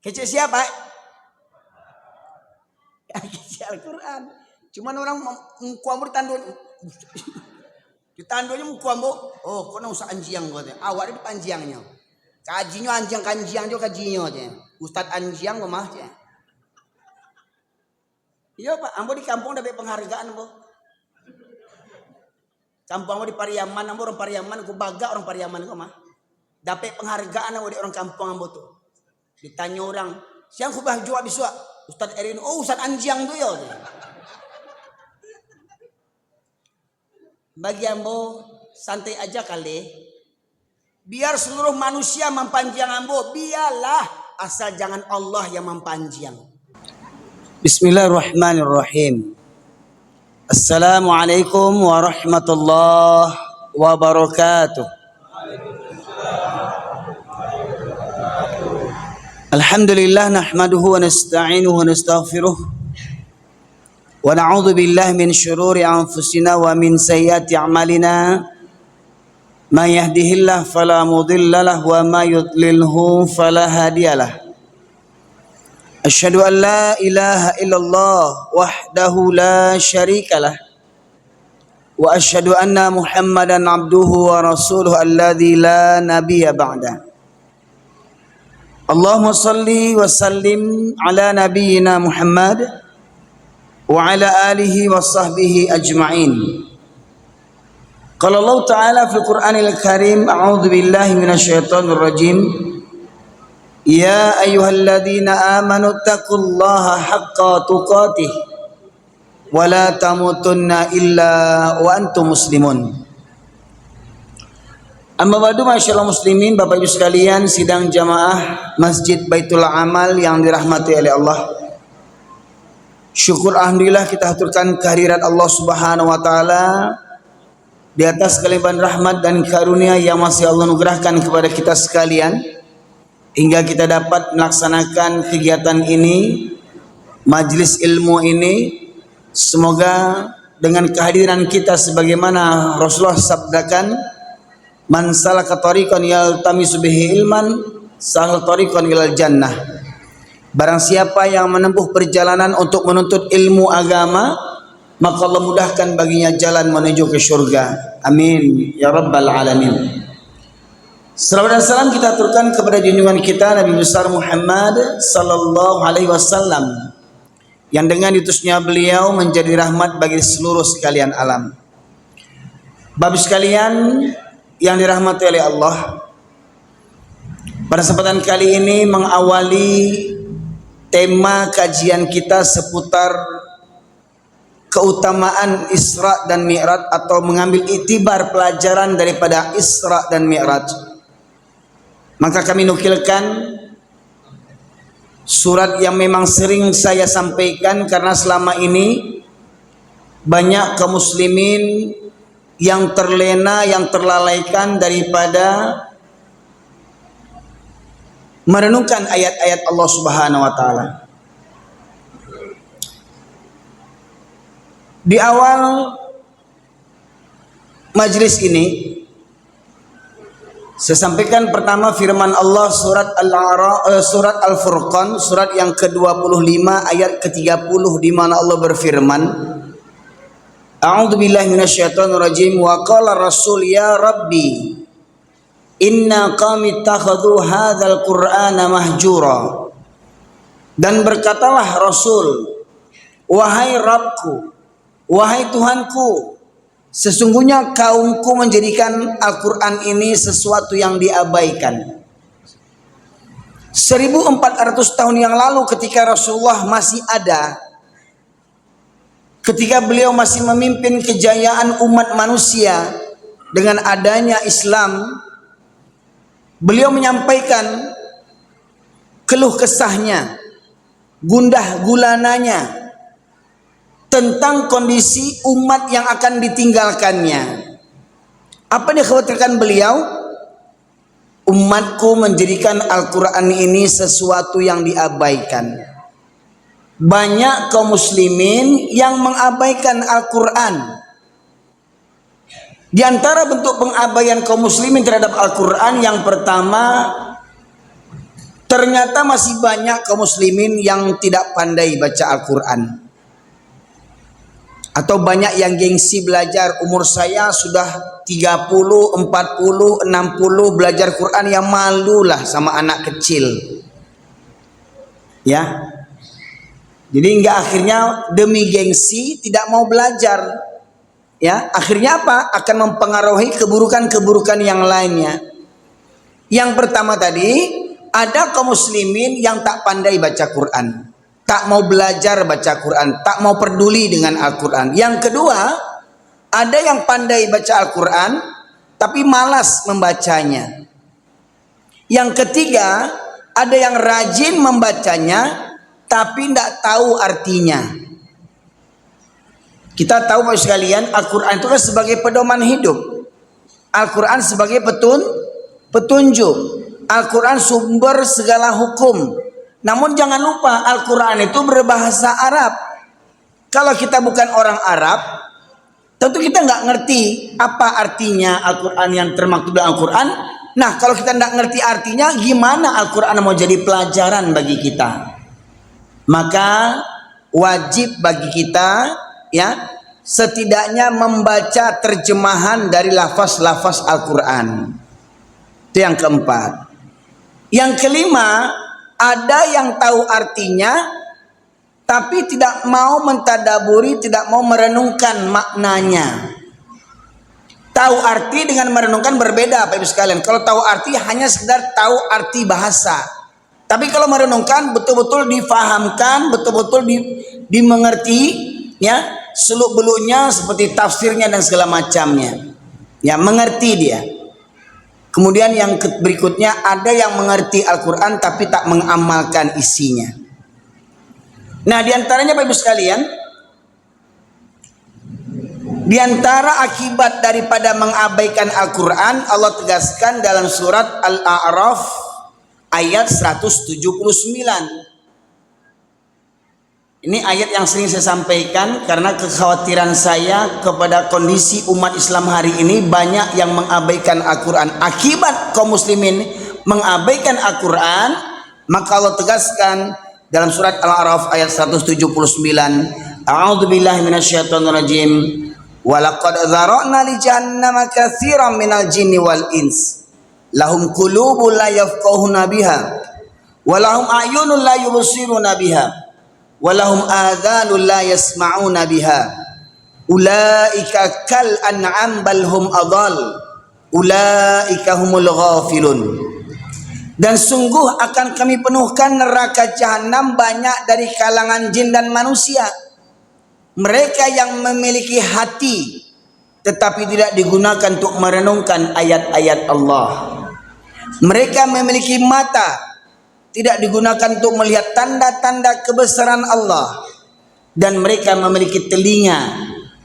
Kece siapa? Kece Al-Quran. Cuman orang mengkuamur tandu. Ditandunya mengkuamur. Oh, kau nak usah anjiang kau tu. Awak itu anjiangnya. Kajinya anjiang kanjiang juga kajinya tu. Ustad anjiang mah je. Iya Pak, ambo di kampung dapat penghargaan ambo. Kampung ambo di Pariaman, ambo orang Pariaman, ku baga orang Pariaman kau mah. Dapat penghargaan ambo di orang kampung ambo tu. Ditanya orang, siang ku bah jawab biswa. Ustad Erin, oh Ustad anjiang tu ya. Bagi ambo santai aja kali. Biar seluruh manusia mempanjang ambo, biarlah asal jangan Allah yang mempanjang. Bismillahirrahmanirrahim. Assalamualaikum warahmatullahi wabarakatuh. Alhamdulillah nahmaduhu wa nasta'inuhu wa nastaghfiruh. Wa na'udzu billahi min syururi anfusina wa min sayyiati a'malina. May yahdihillahu fala mudilla lahu wa may yudlilhu fala hadiyalah. Asyhadu an la ilaha illallah wahdahu la syarikalah. Wa asyhadu anna Muhammadan abduhu wa rasuluhu alladzi la nabiyya ba'da. Allahumma salli wa sallim ala nabiyyina Muhammad wa ala alihi wa sahbihi ajma'in. Qala Allah Ta'ala fil Qur'anil Karim, a'udzu billahi minasyaitonir rajim. Ya ayyuhalladzina amanu taqullaha haqqa tuqatih wa la tamutunna illa wa antum muslimun. Amma ba'du, masyaallah muslimin, Bapak Ibu sekalian, sidang jamaah Masjid Baitul Amal yang dirahmati oleh Allah. Syukur alhamdulillah kita haturkan kehadirat Allah Subhanahu wa taala di atas kelimpahan rahmat dan karunia yang masih Allah anugerahkan kepada kita sekalian hingga kita dapat melaksanakan kegiatan ini, majlis ilmu ini. Semoga dengan kehadiran kita sebagaimana Rasulullah sabdakan, man salaka tariqan yaltamisu bihi ilman sahal tariqan ilal jannah. Barang siapa yang menempuh perjalanan untuk menuntut ilmu agama, maka Allah mudahkan baginya jalan menuju ke surga. Amin ya rabbal alamin. Salawat dan salam kita aturkan kepada junjungan kita Nabi besar Muhammad sallallahu alaihi wasallam, yang dengan diutusnya beliau menjadi rahmat bagi seluruh sekalian alam. Bapak sekalian yang dirahmati oleh Allah, pada kesempatan kali ini mengawali tema kajian kita seputar keutamaan Isra dan Mi'raj, atau mengambil iktibar pelajaran daripada Isra dan Mi'raj. Maka kami nukilkan surat yang memang sering saya sampaikan, karena selama ini banyak kaum muslimin yang terlena, yang terlalaikan daripada merenungkan ayat-ayat Allah Subhanahu wa taala. Di awal majlis ini saya sampaikan pertama firman Allah surat Al-Furqan, surat yang ke-25 ayat ke-30, di mana Allah berfirman, A'udzu billahi minasyaitonir rajim, wa qala rasul ya rabbi inna qaumi ittakhadhu hadzal qur'ana mahjura. Dan berkatalah Rasul, wahai Rabbku, wahai Tuhanku, sesungguhnya kaumku menjadikan Al-Quran ini sesuatu yang diabaikan. 1400 tahun yang lalu ketika Rasulullah masih ada, ketika beliau masih memimpin kejayaan umat manusia dengan adanya Islam, beliau menyampaikan keluh kesahnya, gundah gulananya tentang kondisi umat yang akan ditinggalkannya. Apa yang dikhawatirkan beliau? Umatku menjadikan Al-Quran ini sesuatu yang diabaikan. Banyak kaum muslimin yang mengabaikan Al-Quran. Di antara bentuk pengabaian kaum muslimin terhadap Al-Quran, yang pertama, ternyata masih banyak kaum muslimin yang tidak pandai baca Al-Quran. Atau banyak yang gengsi belajar. Umur saya sudah 30, 40, 60 belajar Quran, yang malulah sama anak kecil. Ya. Jadi hingga akhirnya demi gengsi tidak mau belajar. Ya, akhirnya apa? Akan mempengaruhi keburukan-keburukan yang lainnya. Yang pertama tadi, ada kaum muslimin yang tak pandai baca Quran, tak mau belajar baca Quran, tak mau peduli dengan Al-Quran. Yang kedua, ada yang pandai baca Al-Quran tapi malas membacanya. Yang ketiga, ada yang rajin membacanya tapi tidak tahu artinya. Kita tahu Bapak sekalian, Al-Quran itu kan sebagai pedoman hidup. Al-Quran sebagai petunjuk. Al-Quran sumber segala hukum. Namun jangan lupa, Al-Quran itu berbahasa Arab. Kalau kita bukan orang Arab, tentu kita nggak ngerti apa artinya Al-Quran yang termaktub dalam Al-Quran. Nah, kalau kita nggak ngerti artinya, gimana Al-Quran mau jadi pelajaran bagi kita? Maka wajib bagi kita, ya, setidaknya membaca terjemahan dari lafaz-lafaz Al-Quran. Itu yang keempat. Yang kelima, ada yang tahu artinya tapi tidak mau mentadaburi, tidak mau merenungkan maknanya. Tahu arti dengan merenungkan berbeda Bapak Ibu sekalian. Kalau tahu arti hanya sekedar tahu arti bahasa. Tapi kalau merenungkan betul-betul difahamkan, betul-betul dimengerti, ya, seluk-beluknya seperti tafsirnya dan segala macamnya. Ya, mengerti dia. Kemudian yang berikutnya, ada yang mengerti Al-Quran tapi tak mengamalkan isinya. Nah, diantaranya Bapak Ibu sekalian, diantara akibat daripada mengabaikan Al-Quran, Allah tegaskan dalam surat Al-A'raf ayat 179. Ini ayat yang sering saya sampaikan karena kekhawatiran saya kepada kondisi umat Islam hari ini, banyak yang mengabaikan Al-Quran. Akibat kaum muslimin mengabaikan Al-Quran, maka Allah tegaskan dalam surat Al-A'raf ayat 179, A'udzubillahi minasyaitonirrajim, walaqad dzara'na li jahannama katsiran minal jinni wal ins lahum qulubun la yafqahuna biha wa lahum a'yunun la yubsiruna biha walahum adhanun la yasma'una biha ulaika kal an'am bal hum adall ulaika humul ghafilun. Dan sungguh akan kami penuhkan neraka jahanam banyak dari kalangan jin dan manusia, mereka yang memiliki hati tetapi tidak digunakan untuk merenungkan ayat-ayat Allah. Mereka memiliki mata, tidak digunakan untuk melihat tanda-tanda kebesaran Allah. Dan mereka memiliki telinga,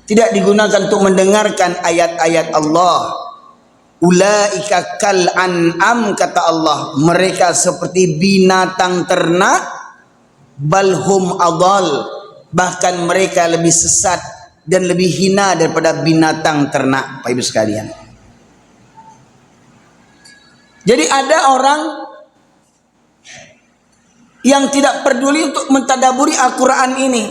tidak digunakan untuk mendengarkan ayat-ayat Allah. Ulaika kal an'am, kata Allah, mereka seperti binatang ternak, balhum adall, bahkan mereka lebih sesat dan lebih hina daripada binatang ternak. Bapak Ibu sekalian, jadi ada orang yang tidak peduli untuk mentadaburi Al-Quran ini.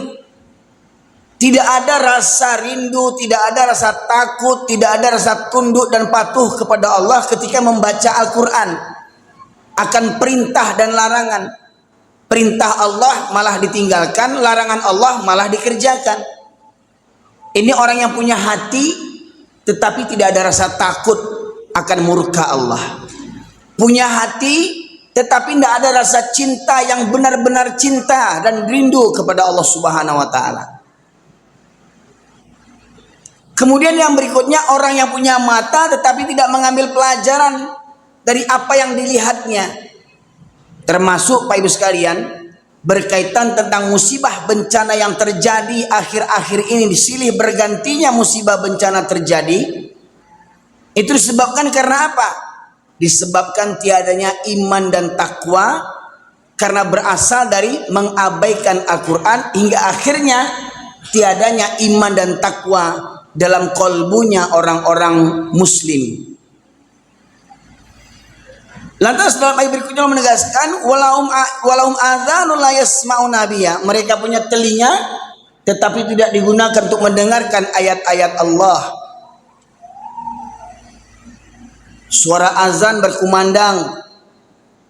Tidak ada rasa rindu, tidak ada rasa takut, tidak ada rasa tunduk dan patuh kepada Allah ketika membaca Al-Quran. Akan perintah dan larangan. Perintah Allah malah ditinggalkan, larangan Allah malah dikerjakan. Ini orang yang punya hati tetapi tidak ada rasa takut akan murka Allah. Punya hati tetapi tidak ada rasa cinta yang benar-benar cinta dan rindu kepada Allah Subhanahu wa taala. Kemudian yang berikutnya, orang yang punya mata tetapi tidak mengambil pelajaran dari apa yang dilihatnya. Termasuk Pak Ibu sekalian, berkaitan tentang musibah bencana yang terjadi akhir-akhir ini, silih bergantinya musibah bencana terjadi. Itu disebabkan karena apa? Disebabkan tiadanya iman dan takwa, karena berasal dari mengabaikan Al-Quran, hingga akhirnya tiadanya iman dan takwa dalam kolbunya orang-orang muslim. Lantas dalam ayat berikutnya menegaskan walahum adzanul la yasma'una biha. Mereka punya telinga tetapi tidak digunakan untuk mendengarkan ayat-ayat Allah. Suara azan berkumandang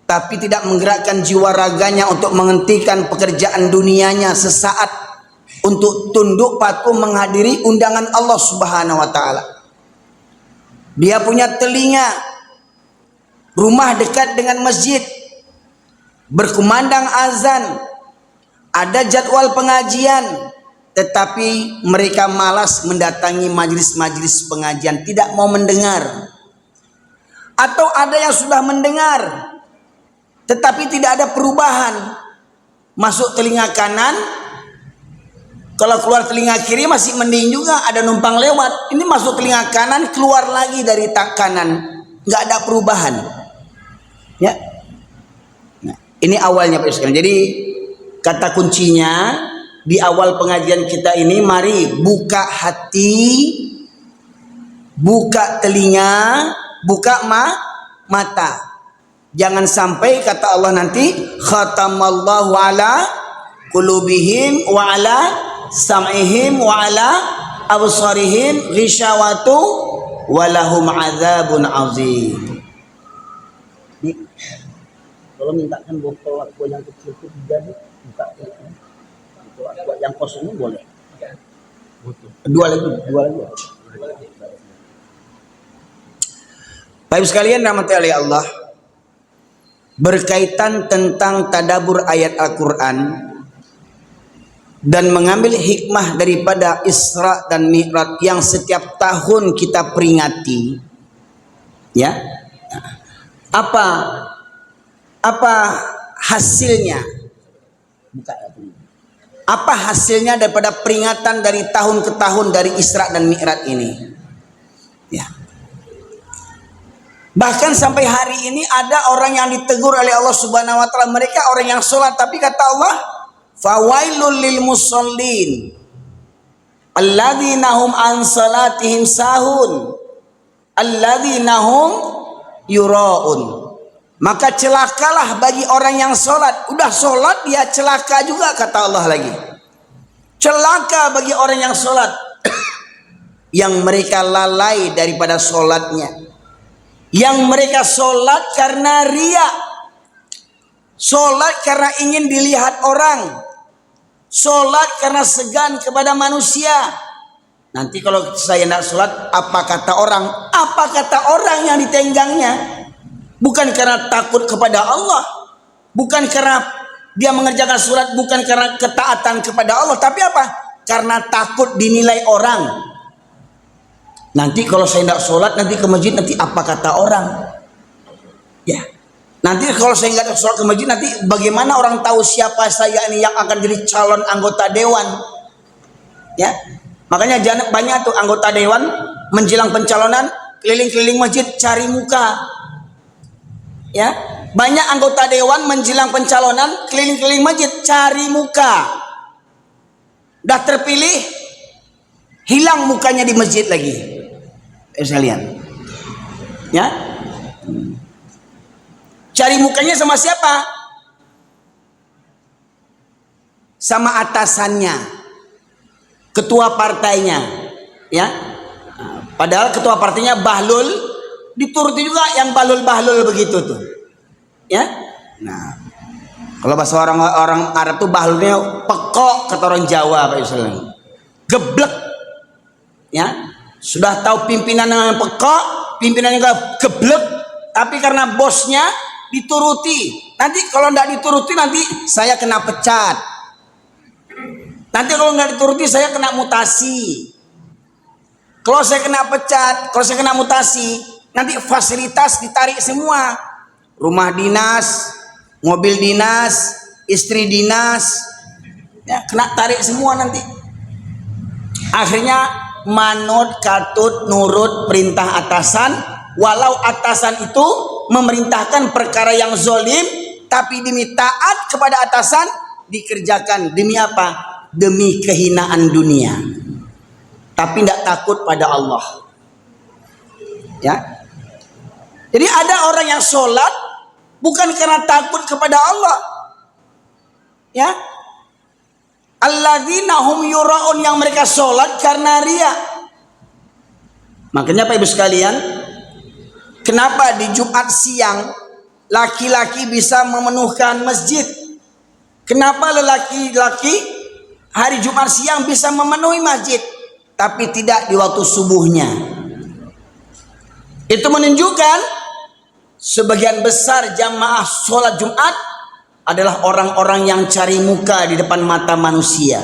tapi tidak menggerakkan jiwa raganya untuk menghentikan pekerjaan dunianya sesaat untuk tunduk patuh menghadiri undangan Allah Subhanahu wa taala. Dia punya telinga, rumah dekat dengan masjid, berkumandang azan, ada jadwal pengajian, tetapi mereka malas mendatangi majelis-majelis pengajian, tidak mau mendengar. Atau ada yang sudah mendengar tetapi tidak ada perubahan. Masuk telinga kanan, kalau keluar telinga kiri masih mending juga, ada numpang lewat. Ini masuk telinga kanan, keluar lagi dari kanan, nggak ada perubahan. Ya, nah, ini awalnya Pak Yusuf. Jadi kata kuncinya di awal pengajian kita ini, mari buka hati, buka telinga, buka mata. Jangan sampai kata Allah nanti khatamallahu ala qulubihim wa ala sam'ihim wa ala absarihim ghishawatu wa lahum adzabun azim. Kalau mintakan botol aqua yang kecil itu jadi buka botol aqua yang kosong boleh. Dua lagi. Baik sekalian, rahmati oleh Allah, berkaitan tentang tadabbur ayat Al-Quran dan mengambil hikmah daripada Isra dan Mi'raj yang setiap tahun kita peringati, ya, apa hasilnya? Apa hasilnya daripada peringatan dari tahun ke tahun dari Isra dan Mi'raj ini? Ya. Bahkan sampai hari ini ada orang yang ditegur oleh Allah Subhanahu wa taala, mereka orang yang sholat, tapi kata Allah, fawailul lil musallin alladzina hum an salatihim sahun alladzina hum yuraun. Maka celakalah bagi orang yang sholat. Udah sholat dia celaka juga, kata Allah lagi. Celaka bagi orang yang sholat yang mereka lalai daripada sholatnya, yang mereka sholat karena riya, sholat karena ingin dilihat orang, sholat karena segan kepada manusia. Nanti kalau saya tidak sholat, apa kata orang? Apa kata orang yang ditenggangnya? Bukan karena takut kepada Allah, bukan karena dia mengerjakan sholat, bukan karena ketaatan kepada Allah, tapi apa? Karena takut dinilai orang. Nanti kalau saya tidak sholat, nanti ke masjid, nanti apa kata orang? Ya, nanti kalau saya nggak sholat ke masjid, nanti bagaimana orang tahu siapa saya ini yang akan jadi calon anggota dewan? Ya, makanya jangan banyak tuh anggota dewan menjelang pencalonan keliling-keliling masjid cari muka. Ya, banyak anggota dewan menjelang pencalonan keliling-keliling masjid cari muka. Dah terpilih, hilang mukanya di masjid lagi. Sekalian, ya, cari mukanya sama siapa? Sama atasannya, ketua partainya, ya. Padahal ketua partainya bahlul, dituruti juga yang bahlul begitu tuh, ya. Nah, kalau bahasa orang Arab tuh bahlulnya pekok, kata orang Jawa, Pak Yusuf, geblek, ya. Sudah tahu pimpinan yang pekok, pimpinannya geblek, tapi karena bosnya dituruti. Nanti kalau tidak dituruti, nanti saya kena pecat. Nanti kalau nggak dituruti, saya kena mutasi. Kalau saya kena pecat, kalau saya kena mutasi, nanti fasilitas ditarik semua. Rumah dinas, mobil dinas, istri dinas, ya, kena tarik semua nanti. Akhirnya manut katut nurut perintah atasan, walau atasan itu memerintahkan perkara yang zolim, tapi demi taat kepada atasan dikerjakan. Demi apa? Demi kehinaan dunia, tapi tidak takut pada Allah, ya. Jadi ada orang yang sholat bukan karena takut kepada Allah. Ya, alladzina hum yuraun, yang mereka sholat karena ria. Makanya Pak Ibu sekalian, kenapa di Jumat siang laki-laki bisa memenuhkan masjid? Kenapa lelaki-laki hari Jumat siang bisa memenuhi masjid, tapi tidak di waktu subuhnya? Itu menunjukkan sebagian besar jamaah sholat Jumat adalah orang-orang yang cari muka di depan mata manusia.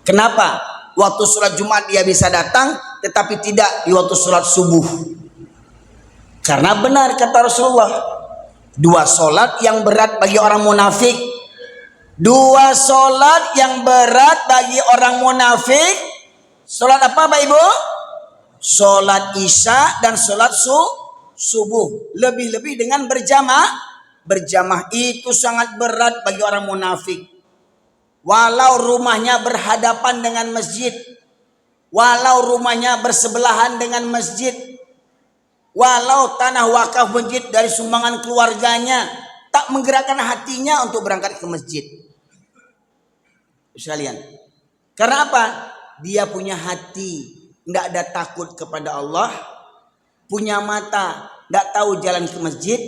Kenapa? Waktu sholat Jumat dia bisa datang, tetapi tidak di waktu sholat subuh. Karena benar kata Rasulullah, dua sholat yang berat bagi orang munafik. Dua sholat yang berat bagi orang munafik. Sholat apa Pak Ibu? Sholat isya dan sholat subuh. Lebih-lebih dengan berjamaah itu sangat berat bagi orang munafik. Walau rumahnya berhadapan dengan masjid, walau rumahnya bersebelahan dengan masjid, walau tanah wakaf masjid dari sumbangan keluarganya, tak menggerakkan hatinya untuk berangkat ke masjid. Sekalian, karena apa? Dia punya hati, tidak ada takut kepada Allah, punya mata, tidak tahu jalan ke masjid,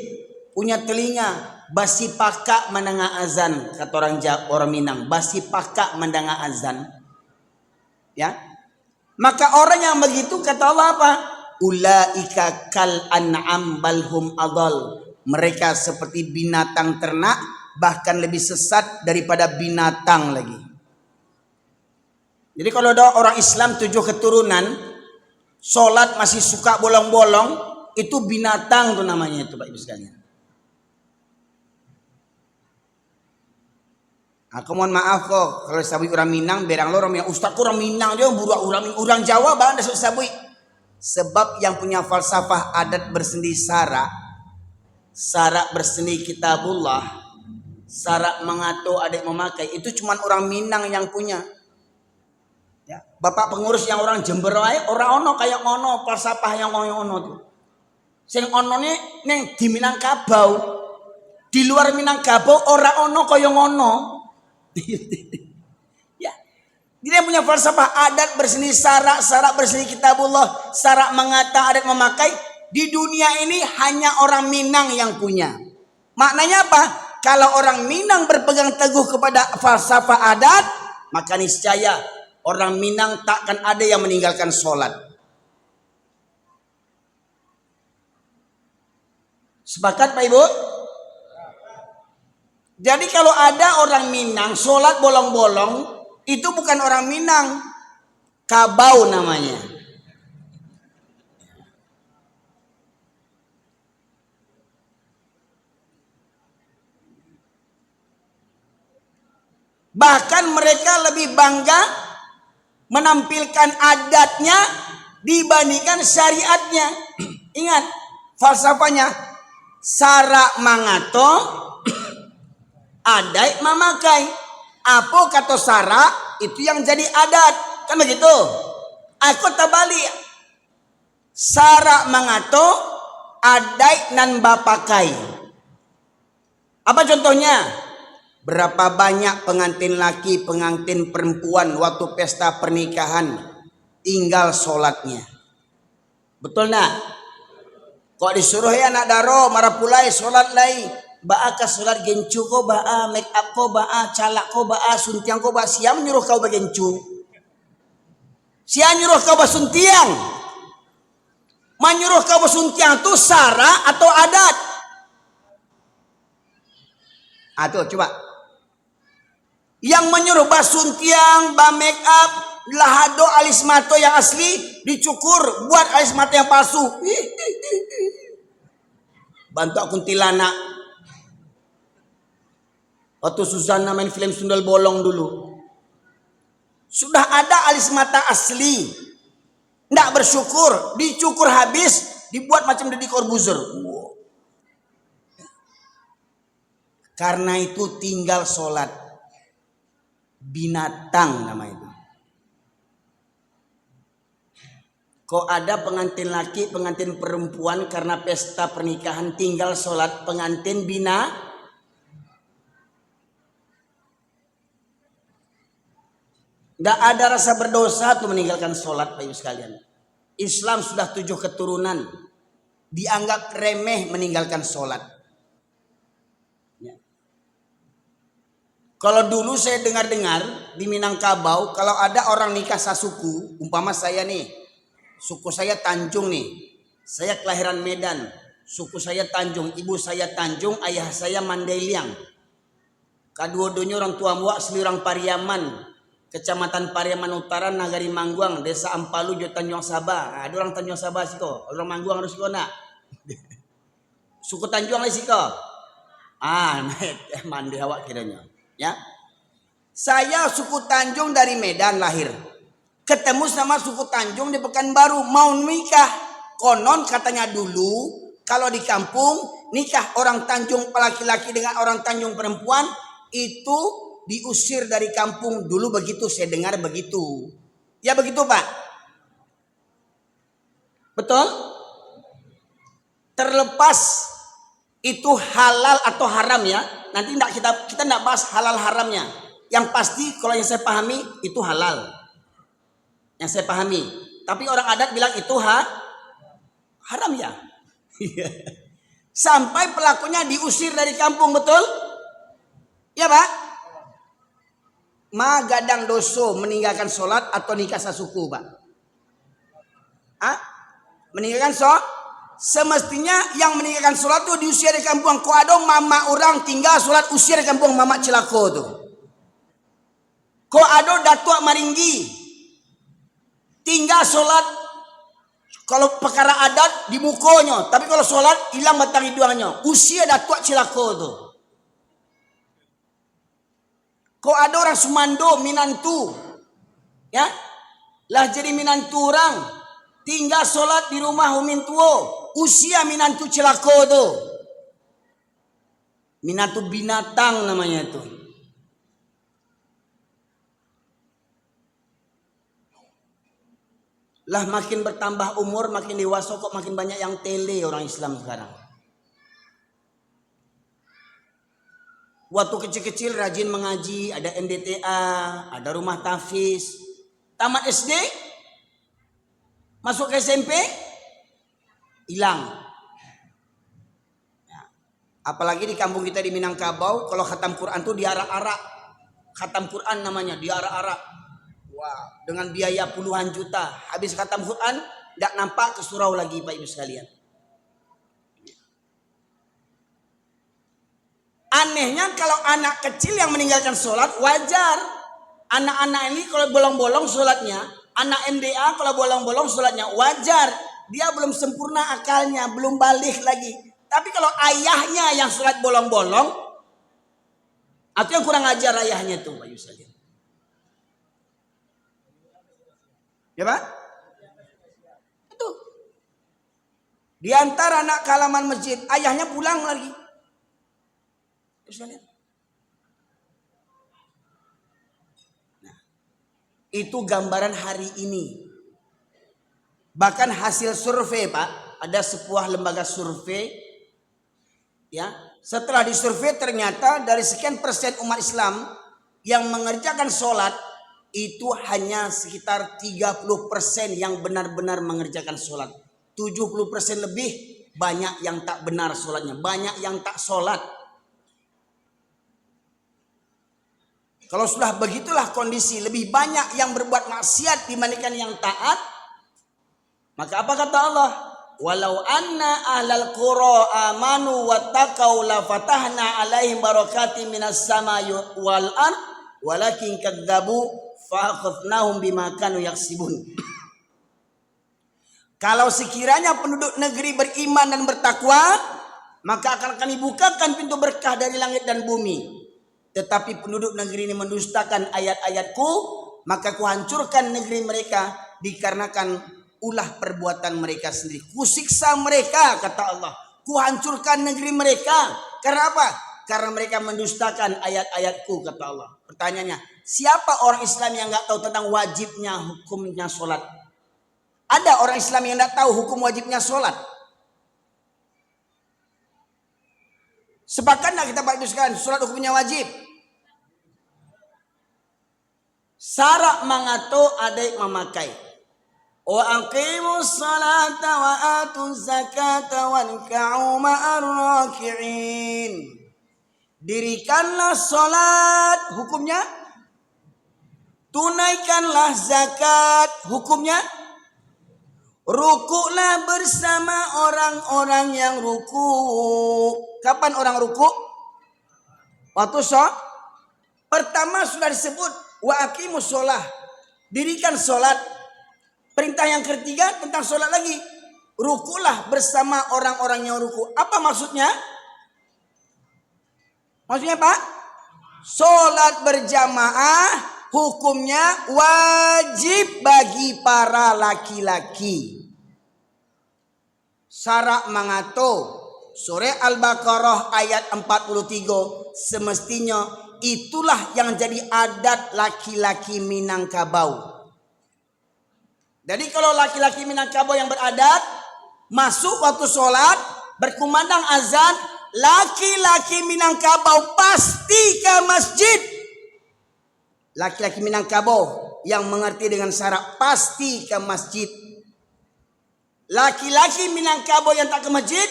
punya telinga, basi pakak mendengar azan, kata orang Minang, basi pakak mendengar azan. Ya, maka orang yang begitu kata Allah apa? Ulaika kal an'am balhum adal. Mereka seperti binatang ternak, bahkan lebih sesat daripada binatang lagi. Jadi kalau ada orang Islam 7 keturunan, sholat masih suka bolong-bolong, itu binatang tuh namanya itu Pak Ibu sekalian. Aku mohon maaf kok kalau sabui orang Minang, berang lo orang Minang, ustadku orang Minang, dia budak orang Jawa bang, dah sabui. Sebab yang punya falsafah adat bersendi syarak bersendi kitabullah, syarak mengatur adat memakai, itu cuma orang Minang yang punya. Ya, bapak pengurus yang orang Jember wae orang ono kayak ngono falsafah yang ono tuh. Sing ono neng di Minangkabau, di luar Minangkabau orang ono kaya ngono. Ya, dia punya falsafah adat berseni syarak berseni kitabullah, syarak mengata adat memakai. Di dunia ini hanya orang Minang yang punya. Maknanya apa? Kalau orang Minang berpegang teguh kepada falsafah adat, maka niscaya orang Minang takkan ada yang meninggalkan sholat. Sepakat Pak Ibu? Jadi kalau ada orang Minang sholat bolong-bolong, itu bukan orang Minang, kabau namanya. Bahkan mereka lebih bangga menampilkan adatnya dibandingkan syariatnya. Ingat falsafahnya, syarak mangato adat memakai. Apa kata syarak itu yang jadi adat, kan begitu? Aku tabali syarak mangato adat nan bapakai. Apa contohnya? Berapa banyak pengantin laki, pengantin perempuan waktu pesta pernikahan tinggal sholatnya. Betul nak? Kok disuruh ya anak daro marah pulai sholat lai, ba'a ka sholat gencu ko, ba'a make up ko, ba'a calak ko, ba'a suntiang ko, ba'a siang nyuruh kau bagencu, siang nyuruh kau basuntiang, menyuruh kau basuntiang itu sara atau adat? Tuh coba. Yang menyuruh basuntiang, ba make up, lahado alis mato yang asli dicukur, buat alis mata yang palsu. Bantu kuntilanak. Waktu Suzana main film Sundel Bolong dulu, sudah ada alis mata asli, ndak bersyukur, dicukur habis, dibuat macam Deddy Corbuzier. Wow. Karena itu tinggal sholat. Binatang nama itu. Kok ada pengantin laki, pengantin perempuan karena pesta pernikahan tinggal sholat pengantin bina? Nggak ada rasa berdosa tuh meninggalkan sholat, Bapak Ibu sekalian. Islam sudah 7 keturunan, dianggap remeh meninggalkan sholat. Ya. Kalau dulu saya dengar-dengar di Minangkabau, kalau ada orang nikah sasuku, umpama saya nih, suku saya Tanjung nih, saya kelahiran Medan, suku saya Tanjung, ibu saya Tanjung, ayah saya Mandailing. Kedua-duanya orang tua muak asli orang Pariaman, Kecamatan Pariaman Utara, Nagari Mangguang, Desa Ampalu, Jo Tanjung Sabah. Ada orang Tanjung Sabah sih kok, orang Mangguang harus kok nak. Suku Tanjung lagi sih kok. Mandi awak kiranya. Ya, saya suku Tanjung dari Medan lahir. Ketemu sama suku Tanjung di Pekanbaru, mau nikah. Konon katanya dulu kalau di kampung nikah orang Tanjung laki-laki dengan orang Tanjung perempuan itu diusir dari kampung dulu, begitu saya dengar begitu. Ya begitu Pak? Betul? Terlepas itu halal atau haram ya. Nanti kita enggak bahas halal haramnya. Yang pasti kalau yang saya pahami itu halal. Yang saya pahami. Tapi orang adat bilang itu haram ya. Sampai pelakunya diusir dari kampung, betul? Ya Pak? Magadang doso meninggalkan sholat atau nikah sasuku Pak? Meninggalkan sholat? Semestinya yang meninggalkan sholat tuh diusir dari kampung. Kok ada mama orang tinggal sholat usir dari kampung, mama celako tuh. Kok ada datuk maringgi tinggal sholat, kalau perkara adat di mukonya, tapi kalau sholat hilang batang hidungnya, usia datuk celako tuh. Kok ada orang Sumando Minantu, ya, lah jadi Minantu orang, tinggal sholat di rumah Umin Tuo, usia Minantu celako tuh. Minantu binatang namanya tuh. Lah makin bertambah umur, makin dewasa kok makin banyak yang tele orang Islam sekarang. Waktu kecil-kecil rajin mengaji, ada MDTA, ada rumah tahfiz. Tamat SD, masuk ke SMP, hilang. Ya. Apalagi di kampung kita di Minangkabau, kalau khatam Quran tuh diarak-arak. Khatam Quran namanya, diarak-arak. Wah, dengan biaya puluhan juta. Habis khatam Quran, tidak nampak ke surau lagi Pak Ibu sekalian. Anehnya kalau anak kecil yang meninggalkan sholat wajar. Anak-anak ini kalau bolong-bolong sholatnya, anak MDA kalau bolong-bolong sholatnya wajar. Dia belum sempurna akalnya, belum balik lagi. Tapi kalau ayahnya yang sholat bolong-bolong, atau yang kurang ajar ayahnya tuh Pak Yusuf. Ya Pak? Itu. Di antara anak halaman masjid, ayahnya pulang lagi. Nah, itu gambaran hari ini. Bahkan hasil survei Pak, ada sebuah lembaga survei, ya, setelah disurvei ternyata dari sekian persen umat Islam yang mengerjakan sholat itu hanya sekitar 30% yang benar-benar mengerjakan sholat. 70% lebih banyak yang tak benar sholatnya, banyak yang tak sholat. Kalau sudah begitulah kondisi, lebih banyak yang berbuat maksiat dibandingkan yang taat, maka apa kata Allah? Walau anna ahlal qura amanu wattaqau la fatahna alaihim barakatim minas samai wal ard walakin kadzabu fa akhadnahum bima kanu yaksibun. Kalau sekiranya penduduk negeri beriman dan bertakwa, maka akan kami bukakan pintu berkah dari langit dan bumi. Tetapi penduduk negeri ini mendustakan ayat-ayatku, maka kuhancurkan negeri mereka dikarenakan ulah perbuatan mereka sendiri. Kusiksa mereka, kata Allah. Kuhancurkan negeri mereka. Karena apa? Karena mereka mendustakan ayat-ayatku, kata Allah. Pertanyaannya, siapa orang Islam yang nggak tahu tentang wajibnya, hukumnya sholat? Ada orang Islam yang tidak tahu hukum wajibnya sholat. Sepakat tidak kita Pak sekalian, sholat hukumnya wajib? Syarat mangato adai memakai. Wa aqimus salata wa atuz zakata warka'u ma'ar raki'in. Dirikanlah salat, hukumnya tunaikanlah zakat, hukumnya rukuklah bersama orang-orang yang ruku. Kapan orang ruku? Waktu sholat. Pertama sudah disebut wa aqimus shalah, dirikan salat. Perintah yang ketiga tentang sholat lagi. Rukulah bersama orang-orang yang ruku. Apa maksudnya? Maksudnya apa? Sholat berjamaah hukumnya wajib bagi para laki-laki. Syarat mangato. Surah Al-Baqarah ayat 43. Semestinya itulah yang jadi adat laki-laki Minangkabau. Jadi kalau laki-laki Minangkabau yang beradat, masuk waktu sholat, berkumandang azan, laki-laki Minangkabau pasti ke masjid. Laki-laki Minangkabau yang mengerti dengan syarat pasti ke masjid. Laki-laki Minangkabau yang tak ke masjid,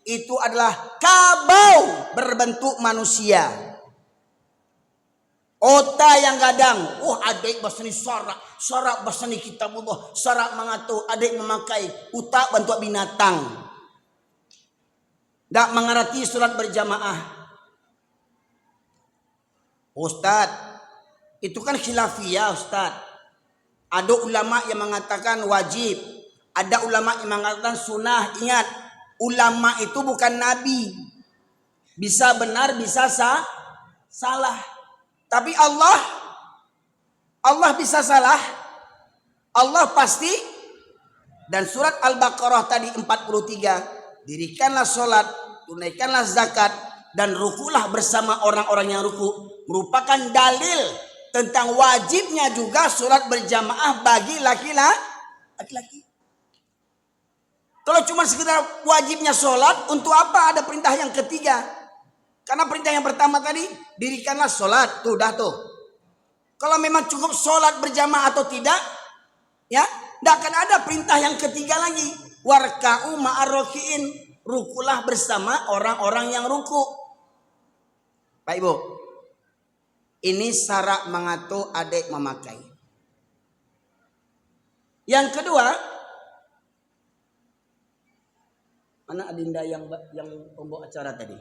itu adalah kabau berbentuk manusia. Ota yang gadang, adik basani syarat basani kitabullah, syarat mengatur adik memakai utak bentuk binatang. Tak mengerti surat berjamaah. Ustaz, itu kan khilafiyah Ustaz. Ada ulama yang mengatakan wajib, ada ulama yang mengatakan sunnah. Ingat, ulama itu bukan nabi. Bisa benar, bisa salah. Tapi Allah bisa salah. Allah pasti. Dan surat Al-Baqarah tadi 43. Dirikanlah sholat, tunaikanlah zakat, dan rukulah bersama orang-orang yang ruku. Merupakan dalil tentang wajibnya juga sholat berjamaah bagi laki-laki. Kalau cuma sekedar wajibnya sholat, untuk apa ada perintah yang ketiga? Karena perintah yang pertama tadi, dirikanlah sholat. Tuh. Kalau memang cukup sholat berjamaah atau tidak, ya, tidak akan ada perintah yang ketiga lagi. Warka'u ma'ar raki'in. Rukulah bersama orang-orang yang ruku. Pak Ibu, ini syarat mengatur adik memakai. Yang kedua, mana adinda yang pembawa acara tadi?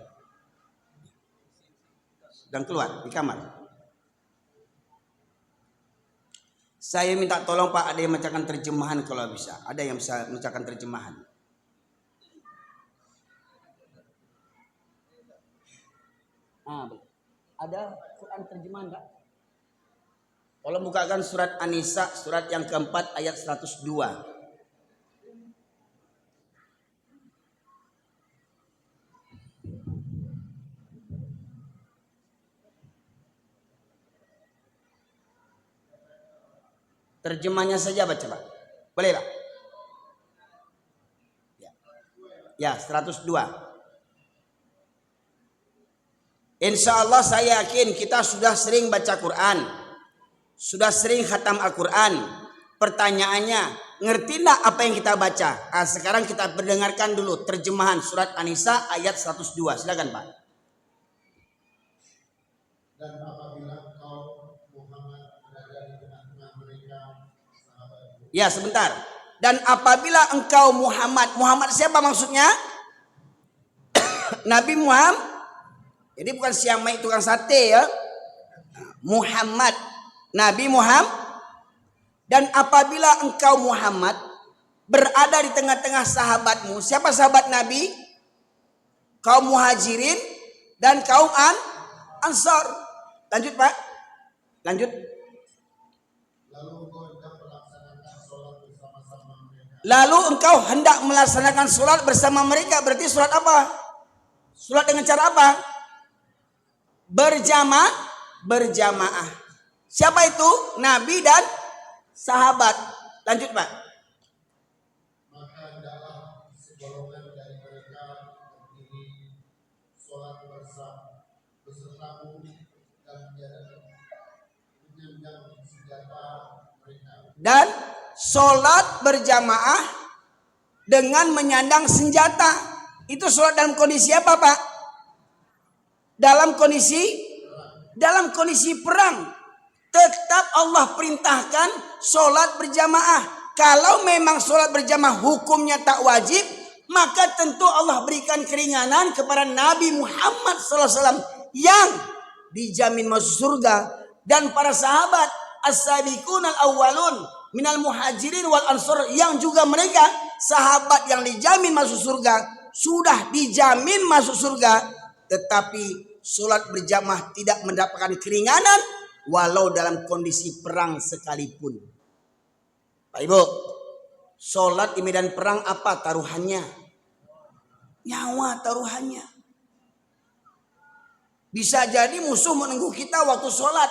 Dan keluar di kamar. Saya minta tolong Pak, ada yang membacakan terjemahan kalau bisa. Ada yang bisa membacakan terjemahan. Ada Quran terjemahan Kak? Tolong bukakan surat An-Nisa, surat yang keempat ayat 102. Terjemahnya saja baca Pak. Boleh Pak? Ya, 102. Insya Allah saya yakin kita sudah sering baca Quran. Sudah sering khatam Al-Quran. Pertanyaannya, ngerti enggak apa yang kita baca? Sekarang kita mendengarkan dulu terjemahan surat An-Nisa ayat 102. Silakan Pak. Dan apabila ya sebentar. Dan apabila engkau Muhammad siapa maksudnya? Nabi Muhammad. Jadi bukan siang mai tukang sate ya. Muhammad. Nabi Muhammad. Dan apabila engkau Muhammad berada di tengah-tengah sahabatmu. Siapa sahabat Nabi? Kaum Muhajirin dan kaum Ansar. Lanjut Pak. Lanjut. Lalu engkau hendak melaksanakan sholat bersama mereka. Berarti sholat apa? Sholat dengan cara apa? Berjamaah. Siapa itu? Nabi dan sahabat. Lanjut Pak. Dan sholat berjamaah dengan menyandang senjata. Itu sholat dalam kondisi apa, Pak? Dalam kondisi perang. Tetap Allah perintahkan sholat berjamaah. Kalau memang sholat berjamaah hukumnya tak wajib, maka tentu Allah berikan keringanan kepada Nabi Muhammad SAW yang dijamin masuk surga, dan para sahabat as-sabiqun al-awwalun minal muhajirin wal ansor yang juga mereka sahabat yang dijamin masuk surga, sudah dijamin masuk surga, tetapi sholat berjamaah tidak mendapatkan keringanan walau dalam kondisi perang sekalipun. Pak Ibu, sholat di medan perang apa taruhannya? Nyawa taruhannya. Bisa jadi musuh menunggu kita waktu sholat.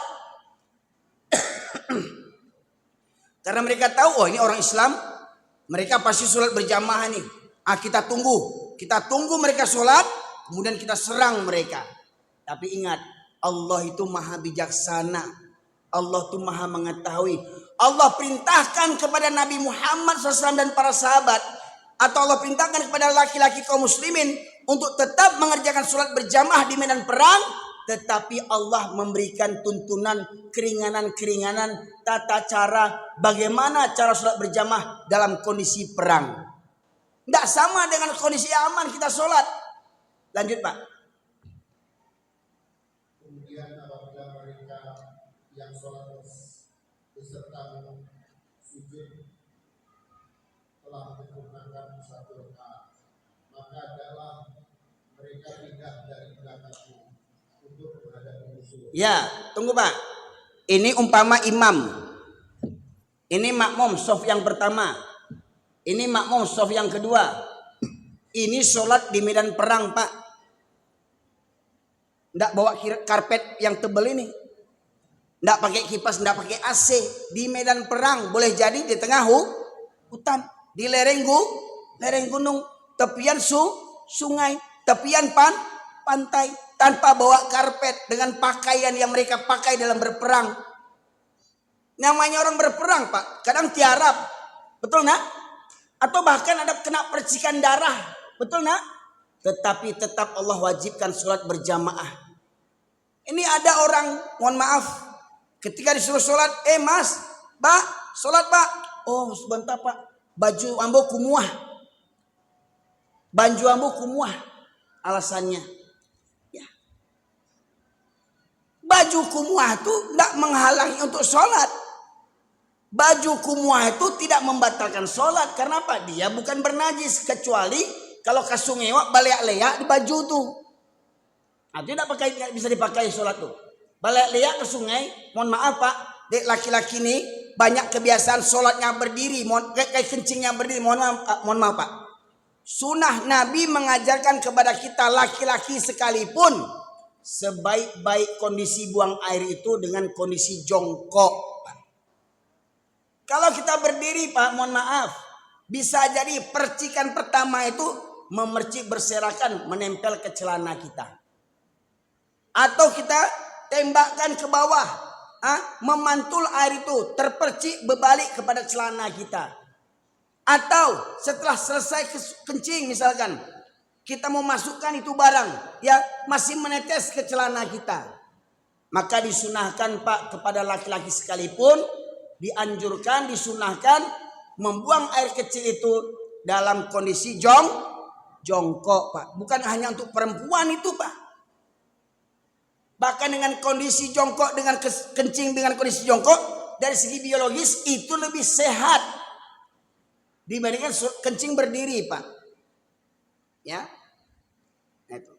Karena mereka tahu, oh ini orang Islam, mereka pasti sholat berjamaah nih. Kita tunggu mereka sholat, kemudian kita serang mereka. Tapi ingat, Allah itu maha bijaksana, Allah itu maha mengetahui. Allah perintahkan kepada Nabi Muhammad SAW dan para sahabat, atau Allah perintahkan kepada laki-laki kaum muslimin untuk tetap mengerjakan sholat berjamaah di medan perang, tetapi Allah memberikan tuntunan keringanan-keringanan tata cara bagaimana cara sholat berjamaah dalam kondisi perang. Tidak sama dengan kondisi aman kita sholat. Lanjut, Pak. Kemudian apabila mereka yang sholat beserta sujud telah menyempurnakan satu rakaat, maka adalah mereka pindah dari belakangmu untuk menghadapi musuh. Ya, tunggu Pak. Ini umpama imam. Ini makmum shaf yang pertama. Ini makmum shaf yang kedua. Ini sholat di medan perang, Pak. Tidak bawa karpet yang tebal ini. Tidak pakai kipas, tidak pakai AC. Di medan perang, boleh jadi di tengah hutan. Di lereng gunung, tepian sungai, tepian pantai, tanpa bawa karpet, dengan pakaian yang mereka pakai dalam berperang. Namanya orang berperang, Pak, kadang tiarap, betul nak? Atau bahkan ada kena percikan darah, betul nak? Tetapi tetap Allah wajibkan sholat berjamaah. Ini ada orang, mohon maaf, ketika disuruh sholat, mas, Pak, sholat Pak. Oh sebentar Pak, baju ambo kumuah. Baju ambo kumuah. Alasannya, ya, baju kumuah itu tidak menghalangi untuk sholat. Baju kumuah itu tidak membatalkan sholat. Karena apa? Dia bukan bernajis. Kecuali kalau kasungewak baleak-leak di baju tuh. Nah, itu tidak bisa dipakai sholat tuh. Baleak-leak ke sungai, mohon maaf Pak, dek laki-laki nih banyak kebiasaan sholatnya berdiri, kayak kencingnya berdiri, mohon maaf Pak. Sunnah Nabi mengajarkan kepada kita laki-laki sekalipun, sebaik-baik kondisi buang air itu dengan kondisi jongkok. Kalau kita berdiri Pak, mohon maaf, bisa jadi percikan pertama itu memercik berserakan menempel ke celana kita. Atau kita tembakkan ke bawah, memantul air itu terpercik berbalik kepada celana kita. Atau setelah selesai kencing misalkan, kita mau masukkan itu barang, ya masih menetes ke celana kita. Maka disunahkan Pak kepada laki-laki sekalipun, dianjurkan, disunahkan membuang air kecil itu dalam kondisi jongkok Pak. Bukan hanya untuk perempuan itu Pak. Bahkan dengan kondisi jongkok, dengan kencing dengan kondisi jongkok, dari segi biologis itu lebih sehat dibandingkan kencing berdiri Pak. Ya. Nah, itu.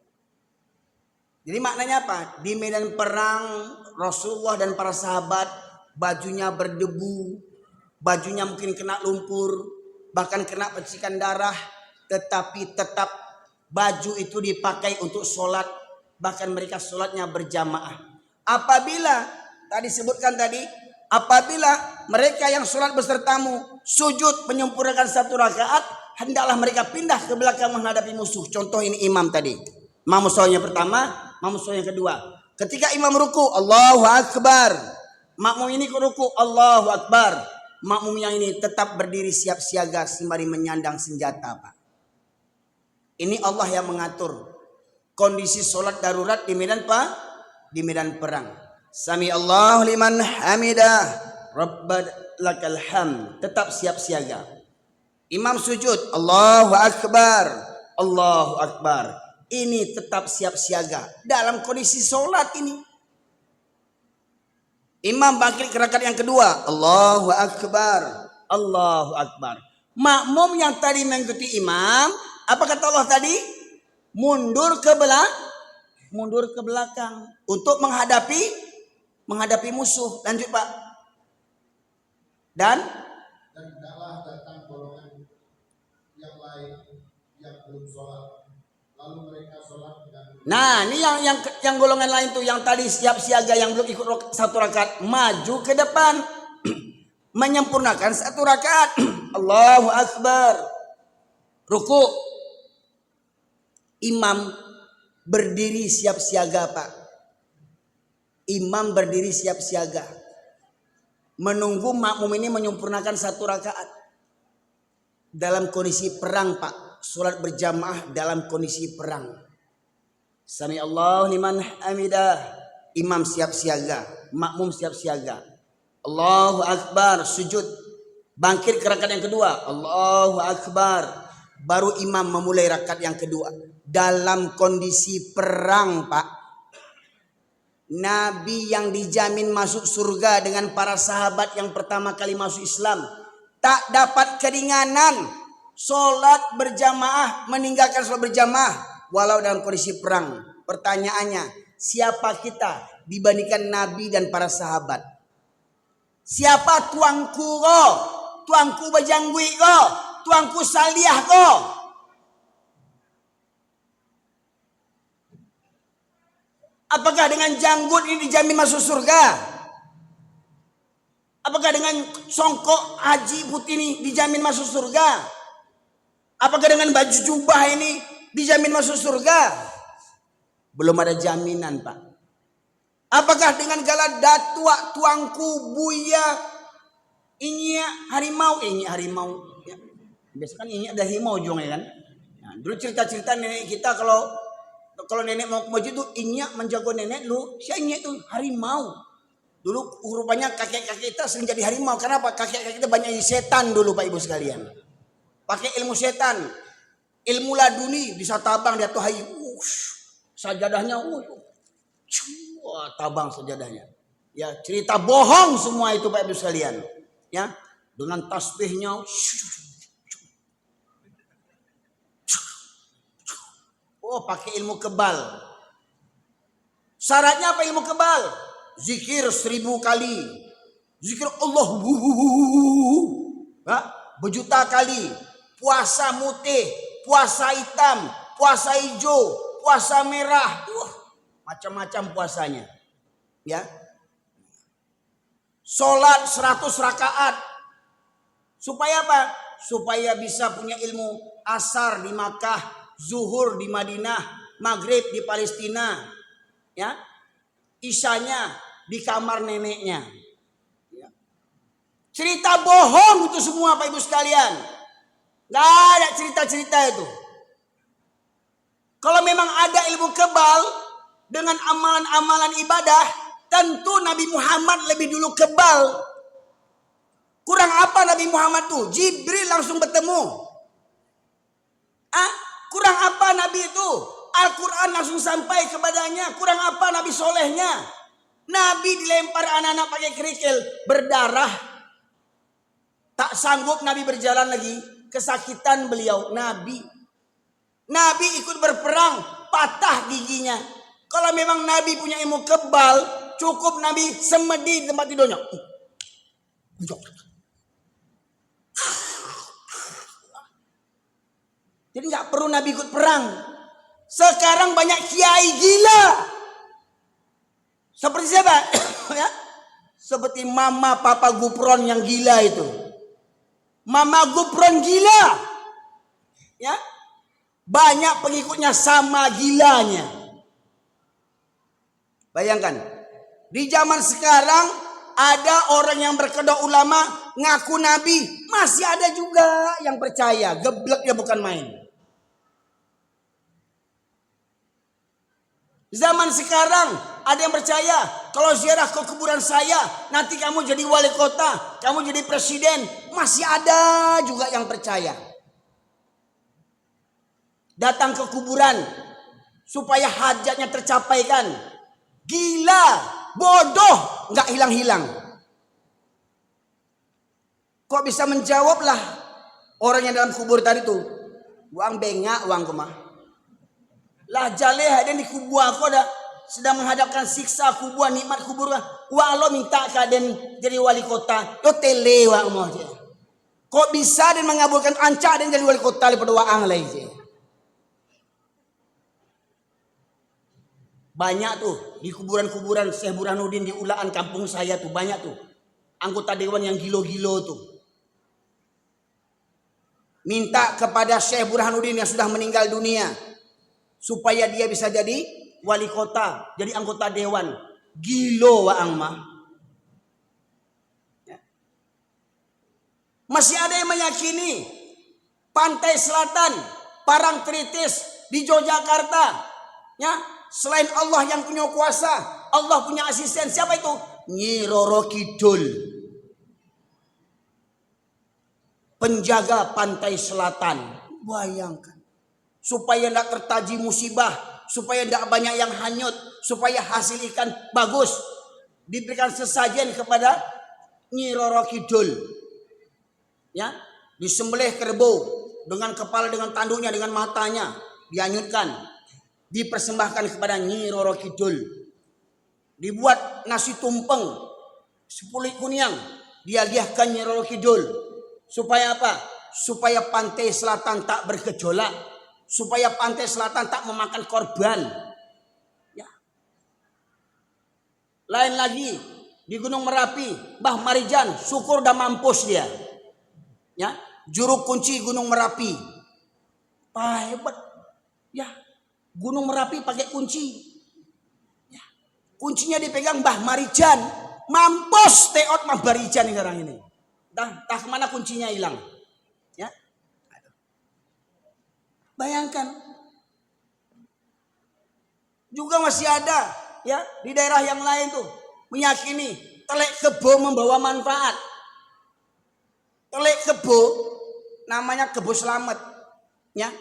Jadi maknanya apa? Di medan perang Rasulullah dan para sahabat bajunya berdebu, bajunya mungkin kena lumpur, bahkan kena percikan darah, tetapi tetap baju itu dipakai untuk sholat. Bahkan mereka sholatnya berjamaah. Apabila tadi sebutkan tadi, apabila mereka yang sholat besertamu sujud menyempurnakan satu rakaat, hendaklah mereka pindah ke belakang menghadapi musuh. Contoh ini imam tadi, imam sholat yang pertama, imam sholat yang kedua. Ketika imam ruku, Allahu Akbar, Makmum ini ke ruku, Allahu Akbar. Makmum yang ini tetap berdiri siap siaga sembari menyandang senjata, Pak. Ini Allah yang mengatur kondisi sholat darurat di medan di medan perang. Sami Allahu liman hamidah, Rabbana lakal hamd. Tetap siap siaga. Imam sujud, Allahu Akbar, Allahu Akbar. Ini tetap siap siaga dalam kondisi sholat ini. Imam bangkit ke rakaat yang kedua, Allahu Akbar, Allahu Akbar. Makmum yang tadi mengikuti imam, apa kata Allah tadi? Mundur ke belakang untuk menghadapi musuh. Lanjut, Pak. Dan tidaklah datang golongan yang lain yang belum sholat, lalu mereka sholat dengan. nah, ini yang golongan lain tuh yang tadi siap siaga yang belum ikut satu rakaat, maju ke depan menyempurnakan satu rakaat. Allahu Akbar. Ruku. Imam berdiri siap siaga, Pak. Imam berdiri siap siaga menunggu makmum ini menyempurnakan satu rakaat. Dalam kondisi perang, Pak. Salat berjamaah dalam kondisi perang. Sami Allahu liman hamidah. Imam siap siaga, makmum siap siaga. Allahu Akbar, sujud. Bangkit ke rakaat yang kedua, Allahu Akbar. Baru imam memulai rakaat yang kedua. Dalam kondisi perang, Pak. Nabi yang dijamin masuk surga dengan para sahabat yang pertama kali masuk Islam tak dapat keringanan sholat berjamaah, meninggalkan sholat berjamaah walau dalam kondisi perang. Pertanyaannya, siapa kita dibandingkan Nabi dan para sahabat? Siapa tuangku ko? Tuangku bajangui ko? Tuangku saliah ko? Apakah dengan janggut ini dijamin masuk surga? Apakah dengan songkok haji putih ini dijamin masuk surga? Apakah dengan baju jubah ini dijamin masuk surga? Belum ada jaminan, Pak. Apakah dengan gala datua tuangku buya ini harimau ya. Biasa kan ini ada harimau juga ya kan. Nah, dulu cerita-cerita nenek kita kalau nenek mau ke masjid tuh inyak menjago nenek lu, si inyak tuh harimau. Dulu rupanya kakek-kakek kita sering jadi harimau. Kenapa? Kakek-kakek kita banyak setan dulu, Pak Ibu sekalian. Pakai ilmu setan, ilmu laduni, bisa tabang dia tuh hayu. Sajadahnya wah, tabang sajadahnya. Ya, cerita bohong semua itu, Pak Ibu sekalian. Ya, dengan tasbihnya pakai ilmu kebal. Syaratnya apa ilmu kebal? Zikir 1000 kali. Zikir Allah berjuta kali. Puasa mutih, puasa hitam, puasa hijau, puasa merah. Macam-macam puasanya. Ya. Salat 100 rakaat. Supaya apa? Supaya bisa punya ilmu asar di Makkah, zuhur di Madinah, maghrib di Palestina, ya, isyanya di kamar neneknya. Ya. Cerita bohong itu semua, Pak Ibu sekalian. Gak ada cerita-cerita itu. Kalau memang ada ilmu kebal dengan amalan-amalan ibadah, tentu Nabi Muhammad lebih dulu kebal. Kurang apa Nabi Muhammad tuh? Jibril langsung bertemu. Kurang apa Nabi itu? Al-Quran langsung sampai kepadanya. Kurang apa Nabi solehnya? Nabi dilempar anak-anak pakai kerikil, berdarah. Tak sanggup Nabi berjalan lagi. Kesakitan beliau. Nabi ikut berperang, patah giginya. Kalau memang Nabi punya ilmu kebal, cukup Nabi semedi di tempat tidurnya. Jadi nggak perlu Nabi ikut perang. Sekarang banyak kiai gila. Seperti siapa? Ya? Seperti Mama Papa Gupron yang gila itu. Mama Gupron gila. Ya? Banyak pengikutnya sama gilanya. Bayangkan, di zaman sekarang Ada orang yang berkedok ulama ngaku nabi, masih ada juga yang percaya. Geblek dia bukan main. Zaman sekarang ada yang percaya kalau ziarah ke kuburan saya nanti kamu jadi wali kota, kamu jadi presiden. Masih ada juga yang percaya. Datang ke kuburan supaya hajatnya tercapaikan. Gila, bodoh, nggak hilang-hilang. Kok bisa menjawablah orang yang dalam kubur tadi tuh? Uang bengak, uang kumah. Lah jaleh ada di kubur aku dah sedang menghadapkan siksa kubur, nikmat kubur. Uang lo minta kaden jadi wali kota, lo tele uang mau je. Kok bisa dan mengabulkan ancak dan jadi wali kota daripada uang lain je. Banyak tuh di kuburan-kuburan Syekh Burhanuddin di Ulaan kampung saya tuh banyak tuh anggota dewan yang gilo-gilo tuh. Minta kepada Syekh Burhanuddin yang sudah meninggal dunia supaya dia bisa jadi wali kota, jadi anggota dewan. Gilo waang mah. Ya. Masih ada yang meyakini pantai selatan Parangtritis di Yogyakarta, ya, selain Allah yang punya kuasa, Allah punya asisten. Siapa itu? Nyi Roro Kidul, penjaga pantai selatan. Bayangkan, supaya tidak tertaji musibah, supaya tidak banyak yang hanyut, supaya hasil ikan bagus, diberikan sesajen kepada Nyi Roro Kidul. Ya, disembelih kerbau dengan kepala, dengan tanduknya, dengan matanya, dianyutkan, dipersembahkan kepada Nyi Roro Kidul. Dibuat nasi tumpeng 10 kuniang, diagiahkan Nyi Roro Kidul. Supaya apa? Supaya pantai selatan tak bergejolak, supaya pantai selatan tak memakan korban. Ya. Lain lagi di Gunung Merapi, Mbah Marijan, syukur dah mampus dia. Ya, juru kunci Gunung Merapi. Pak hebat. Ya, Gunung Merapi pakai kunci. Ya, kuncinya dipegang Mbah Marijan. Mampus teot Mbah Marijan sekarang ini. Entah kemana kuncinya hilang. Ya. Bayangkan. Juga masih ada ya di daerah yang lain tuh meyakini telek kebo membawa manfaat. Telek kebo namanya kebo selamat. Ya.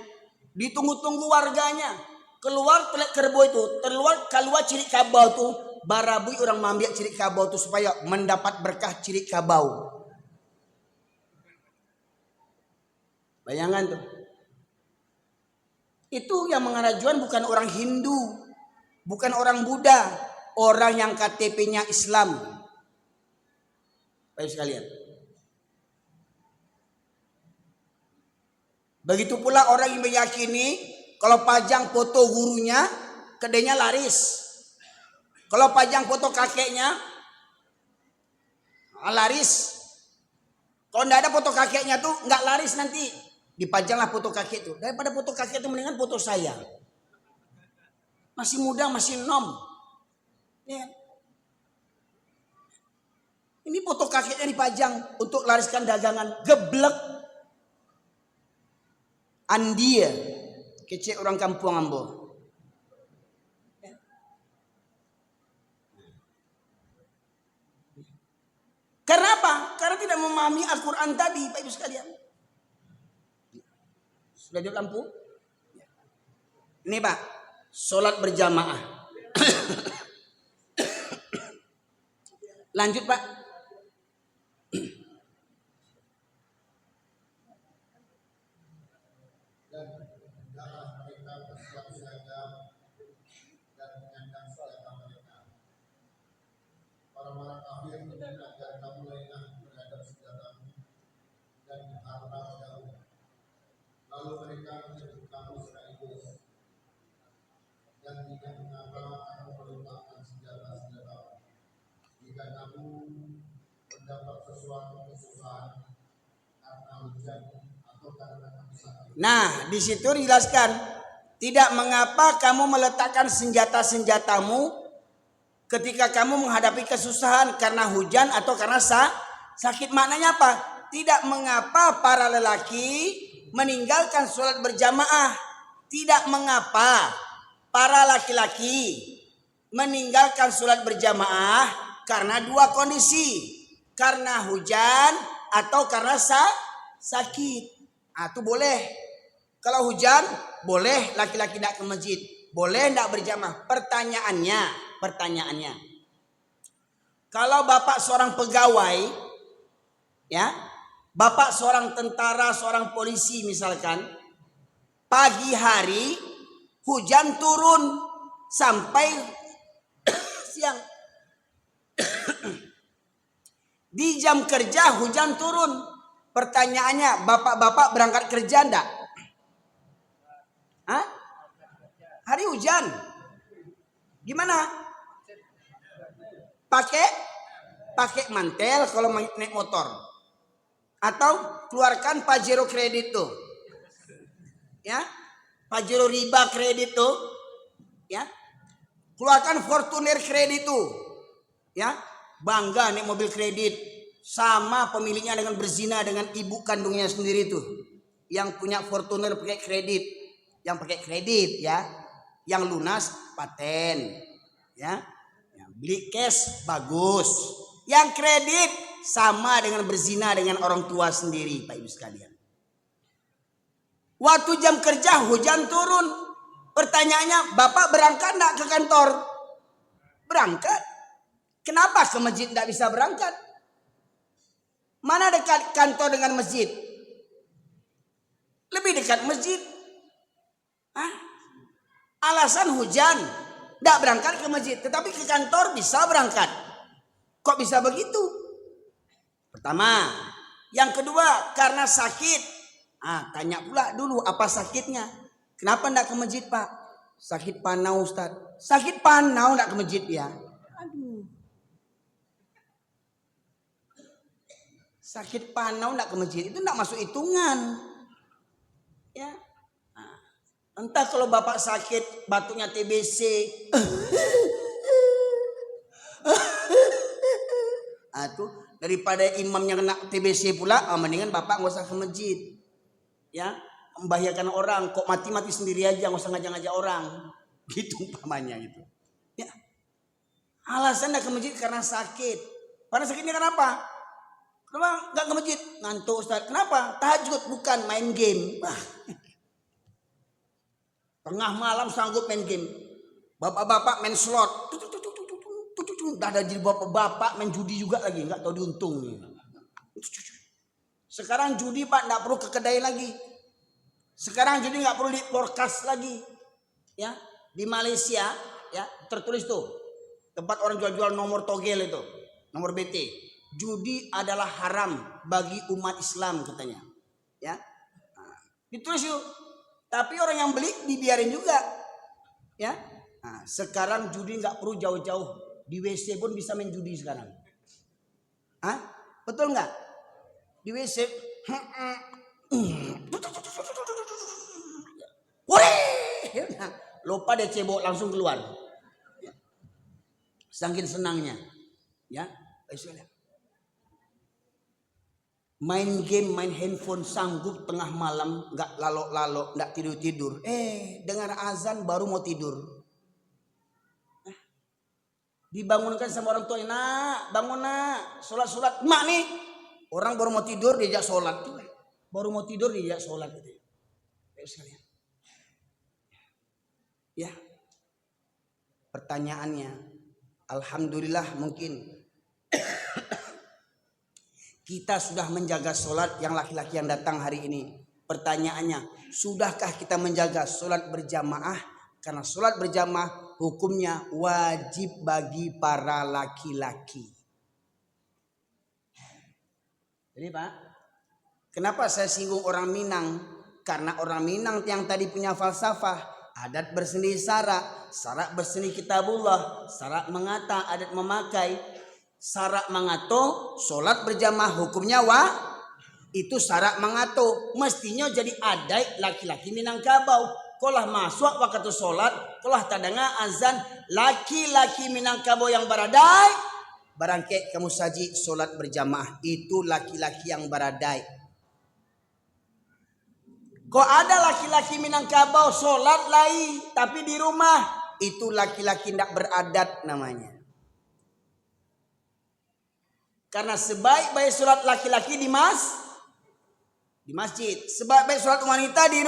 Ditunggu-tunggu warganya. Keluar telek kebo itu, keluar cirik kabau tuh, barabui orang mambiak cirik kabau tuh supaya mendapat berkah cirik kabau. Bayangan tuh. Itu yang mengarajuan bukan orang Hindu, bukan orang Buddha, orang yang KTP-nya Islam. Baik sekalian. Begitu pula orang yang meyakini kalau pajang foto gurunya, kedainya laris. Kalau pajang foto kakeknya, laris. Kalau tidak ada foto kakeknya tuh nggak laris nanti. Dipajanglah foto kakek itu. Daripada foto kakek itu mendingan foto saya. Masih muda, masih nom. Ya. Ini foto kakeknya dipajang untuk lariskan dagangan. Geblek. Andia. Kecil orang kampung Ambo. Ya. Karena apa? Karena tidak memahami Al-Quran tadi, Pak Ibu sekalian. Sudah di lampu? Ini Pak, sholat berjamaah. Lanjut Pak. Dan hendaklah mereka bersiap siaga dan menyandang senjata mereka. Orang-orang kafir ingin agar kamu lengah terhadap senjatamu dan harta padamu. Lalu mereka menyebut kamu sekaligus. Dan tidak mengapa kamu meletakkan senjata-senjatamu. Jika kamu mendapat sesuatu kesusahan karena hujan atau karena kamu sakit. Nah, di situ dijelaskan tidak mengapa kamu meletakkan senjata-senjatamu Ketika kamu menghadapi kesusahan karena hujan atau karena sakit, maknanya apa? Tidak mengapa para lelaki meninggalkan sholat berjamaah. Tidak mengapa para laki-laki meninggalkan sholat berjamaah karena dua kondisi. Karena hujan atau karena sakit. Itu boleh. Kalau hujan boleh laki-laki tidak ke masjid. Boleh tidak berjamaah. Pertanyaannya, kalau bapak seorang pegawai, ya, bapak seorang tentara, seorang polisi misalkan, pagi hari hujan turun sampai siang. Di jam kerja hujan turun. Pertanyaannya, bapak-bapak berangkat kerja enggak? Hah? Hari hujan. Gimana? Pakai mantel kalau naik motor. Atau keluarkan Pajero kredit tuh. Ya. Pajero riba kredit tuh. Ya. Keluarkan Fortuner kredit tuh. Ya. Bangga naik mobil kredit. Sama pemiliknya dengan berzina dengan ibu kandungnya sendiri tuh. Yang punya Fortuner pakai kredit. Yang pakai kredit ya. Yang lunas paten. Ya. Beli cash bagus. Yang kredit sama dengan berzina dengan orang tua sendiri, Pak Ibu sekalian. Waktu jam kerja hujan turun. Pertanyaannya, bapak berangkat enggak ke kantor? Berangkat. Kenapa ke masjid enggak bisa berangkat? Mana dekat kantor dengan masjid? Lebih dekat masjid. Alasan hujan. Tidak berangkat ke masjid, tetapi ke kantor bisa berangkat. Kok bisa begitu? Pertama. Yang kedua, karena sakit. Tanya pula dulu apa sakitnya. Kenapa tidak ke masjid, Pak? Sakit panau, Ustaz. Sakit panau tidak ke masjid ya? Aduh. Sakit panau tidak ke masjid itu tidak masuk hitungan. Ya. Entah kalau bapak sakit batuknya TBC. Tuh daripada imamnya kena TBC pula, mendingan bapak nggak usah ke masjid. Ya, membahayakan orang. Kok mati sendiri aja, nggak usah ngajak-ngajak orang. Gitu umpamanya gitu. Ya. Alasan nggak ke masjid karena sakit. Karena sakitnya kenapa? Kenapa nggak ke masjid? Ngantuk Ustaz. Kenapa? Tahajud, bukan main game. Tengah malam sanggup main game. Bapak-bapak main slot. Dah ada jadi bapak-bapak main judi juga lagi. Enggak tahu diuntung nih. Sekarang judi Pak enggak perlu ke kedai lagi. Sekarang judi enggak perlu di forecast lagi. Ya, di Malaysia ya tertulis tuh. Tempat orang jual-jual nomor togel itu. Nomor BT. Judi adalah haram bagi umat Islam katanya. Ya. Ditulis yuk. Tapi orang yang beli dibiarin juga, ya. Sekarang judi nggak perlu jauh-jauh, di WC pun bisa main judi sekarang. Betul nggak? Di WC, lupa deh cebok langsung keluar, saking senangnya, ya. Main game, main handphone sanggup tengah malam, nggak lalok-lalok, nggak tidur-tidur. Dengar azan baru mau tidur. Dibangunkan sama orang tua, nak, bangun nak, sholat. Mak nih, orang baru mau tidur diajak sholat. Baru mau tidur diajak sholat. Ya, pertanyaannya, alhamdulillah mungkin kita sudah menjaga sholat yang laki-laki yang datang hari ini. Pertanyaannya, sudahkah kita menjaga sholat berjamaah? Karena sholat berjamaah hukumnya wajib bagi para laki-laki. Jadi Pak, kenapa saya singgung orang Minang? Karena orang Minang yang tadi punya falsafah. Adat berseni syarak, syarak berseni kitabullah, syarak mengata, adat memakai. Syarak mengato, sholat berjamaah hukumnya itu syarak mengato. Mestinya jadi adat laki-laki Minangkabau. kolah masuk waktu solat, kolah tadanga azan, laki-laki Minangkabau yang baradai, barangke kamu saji solat berjamaah, itu laki-laki yang baradai. Kok ada laki-laki Minangkabau solat lain tapi di rumah, itu laki-laki tidak beradat namanya. Karena sebaik-baik solat laki-laki di masjid, sebaik-baik solat wanita di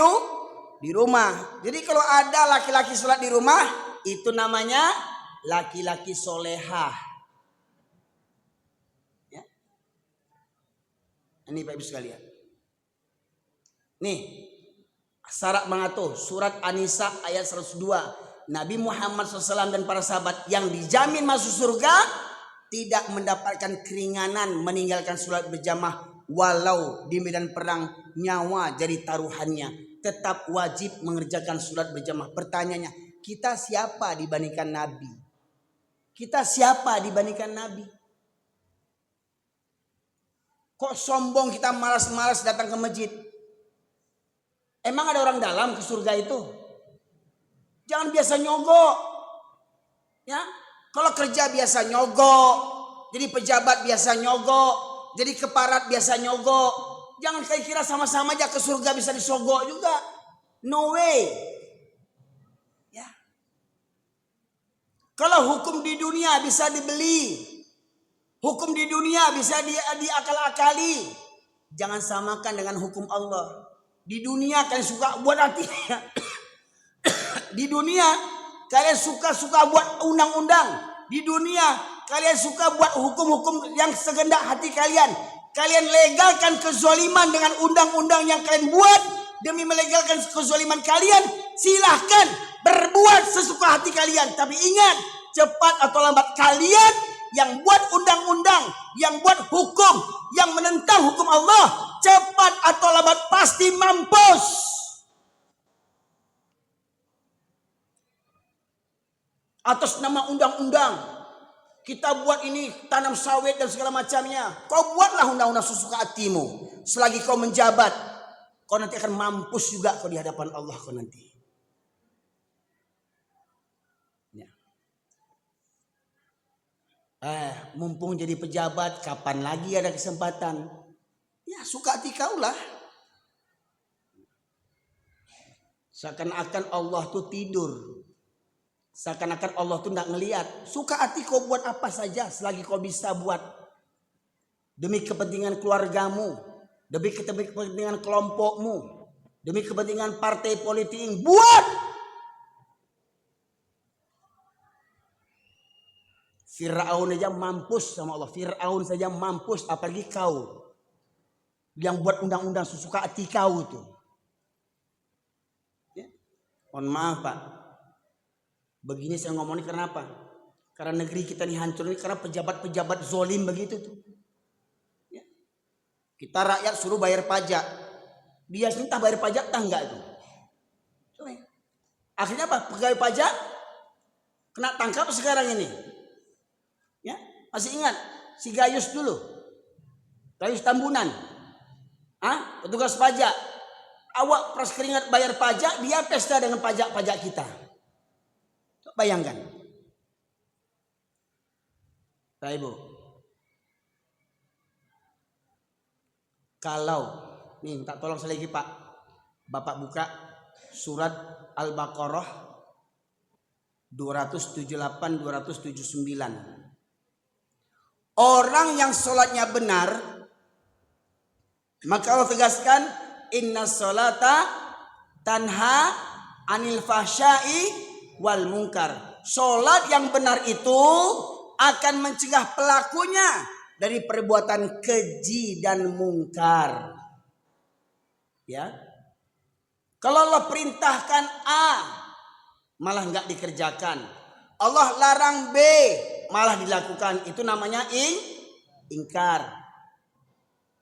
rumah. Jadi kalau ada laki-laki solat di rumah, itu namanya laki-laki solehah. Ya. Ini Pak Ibu sekalian. Nih, syarat mengatur surat An-Nisa ayat 102. Nabi Muhammad SAW dan para sahabat yang dijamin masuk surga tidak mendapatkan keringanan meninggalkan sholat berjamaah, walau di medan perang nyawa jadi taruhannya, tetap wajib mengerjakan sholat berjamaah. Pertanyaannya, kita siapa dibandingkan Nabi? Kita siapa dibandingkan Nabi? Kok sombong kita malas-malas datang ke masjid? Emang ada orang dalam ke surga itu? Jangan biasa nyogok. Ya, kalau kerja biasa nyogok, jadi pejabat biasa nyogok, jadi keparat biasa nyogok. Jangan kayak kira sama-sama aja ke surga bisa disogok juga. No way. Ya. Kalau hukum di dunia bisa dibeli, hukum di dunia bisa diakal-akali, jangan samakan dengan hukum Allah. Di dunia kalian suka buat hati. Di dunia kalian suka buat undang-undang. Di dunia kalian suka buat hukum-hukum yang segendak hati kalian. Kalian legalkan kezaliman dengan undang-undang yang kalian buat demi melegalkan kezaliman kalian. Silahkan berbuat sesuka hati kalian. Tapi ingat, cepat atau lambat kalian yang buat undang-undang, yang buat hukum, yang menentang hukum Allah, cepat atau lambat pasti mampus. Atas nama undang-undang kita buat ini, tanam sawit dan segala macamnya. Kau buatlah undang-undang sesuka hatimu. Selagi kau menjabat, kau nanti akan mampus juga kau di hadapan Allah kau nanti. Ya. Mumpung jadi pejabat, kapan lagi ada kesempatan? Ya, suka hati kaulah. Seakan-akan Allah tuh tidur. Seakan-akan Allah tuh tidak ngelihat. Suka hati kau buat apa saja selagi kau bisa buat. Demi kepentingan keluargamu, demi kepentingan kelompokmu, demi kepentingan partai politik, buat. Fir'aun aja mampus sama Allah. Fir'aun saja mampus, apalagi kau yang buat undang-undang sesuka hati kau itu. Ya. Mohon maaf Pak. Begini saya ngomong ini karena apa? Karena negeri kita dihancur ini karena pejabat-pejabat zolim begitu tuh. Ya. Kita rakyat suruh bayar pajak. Dia entah bayar pajak entah enggak itu. Akhirnya apa? Pegawai pajak kena tangkap sekarang ini. Ya, masih ingat si Gayus dulu. Gayus Tambunan. Petugas pajak. Awak peras keringat bayar pajak, dia pesta dengan pajak-pajak kita. Bayangkan. Pak Ibu. Kalau, nih tak tolong saya lagi Pak. Bapak buka surat Al-Baqarah 278-279. Orang yang sholatnya benar, maka Allah tegaskan, inna sholata tanha anil fahsya'i wal mungkar. Sholat yang benar itu akan mencegah pelakunya dari perbuatan keji dan mungkar. Ya. Kalau Allah perintahkan A, malah nggak dikerjakan. Allah larang B, malah dilakukan. Itu namanya ingkar.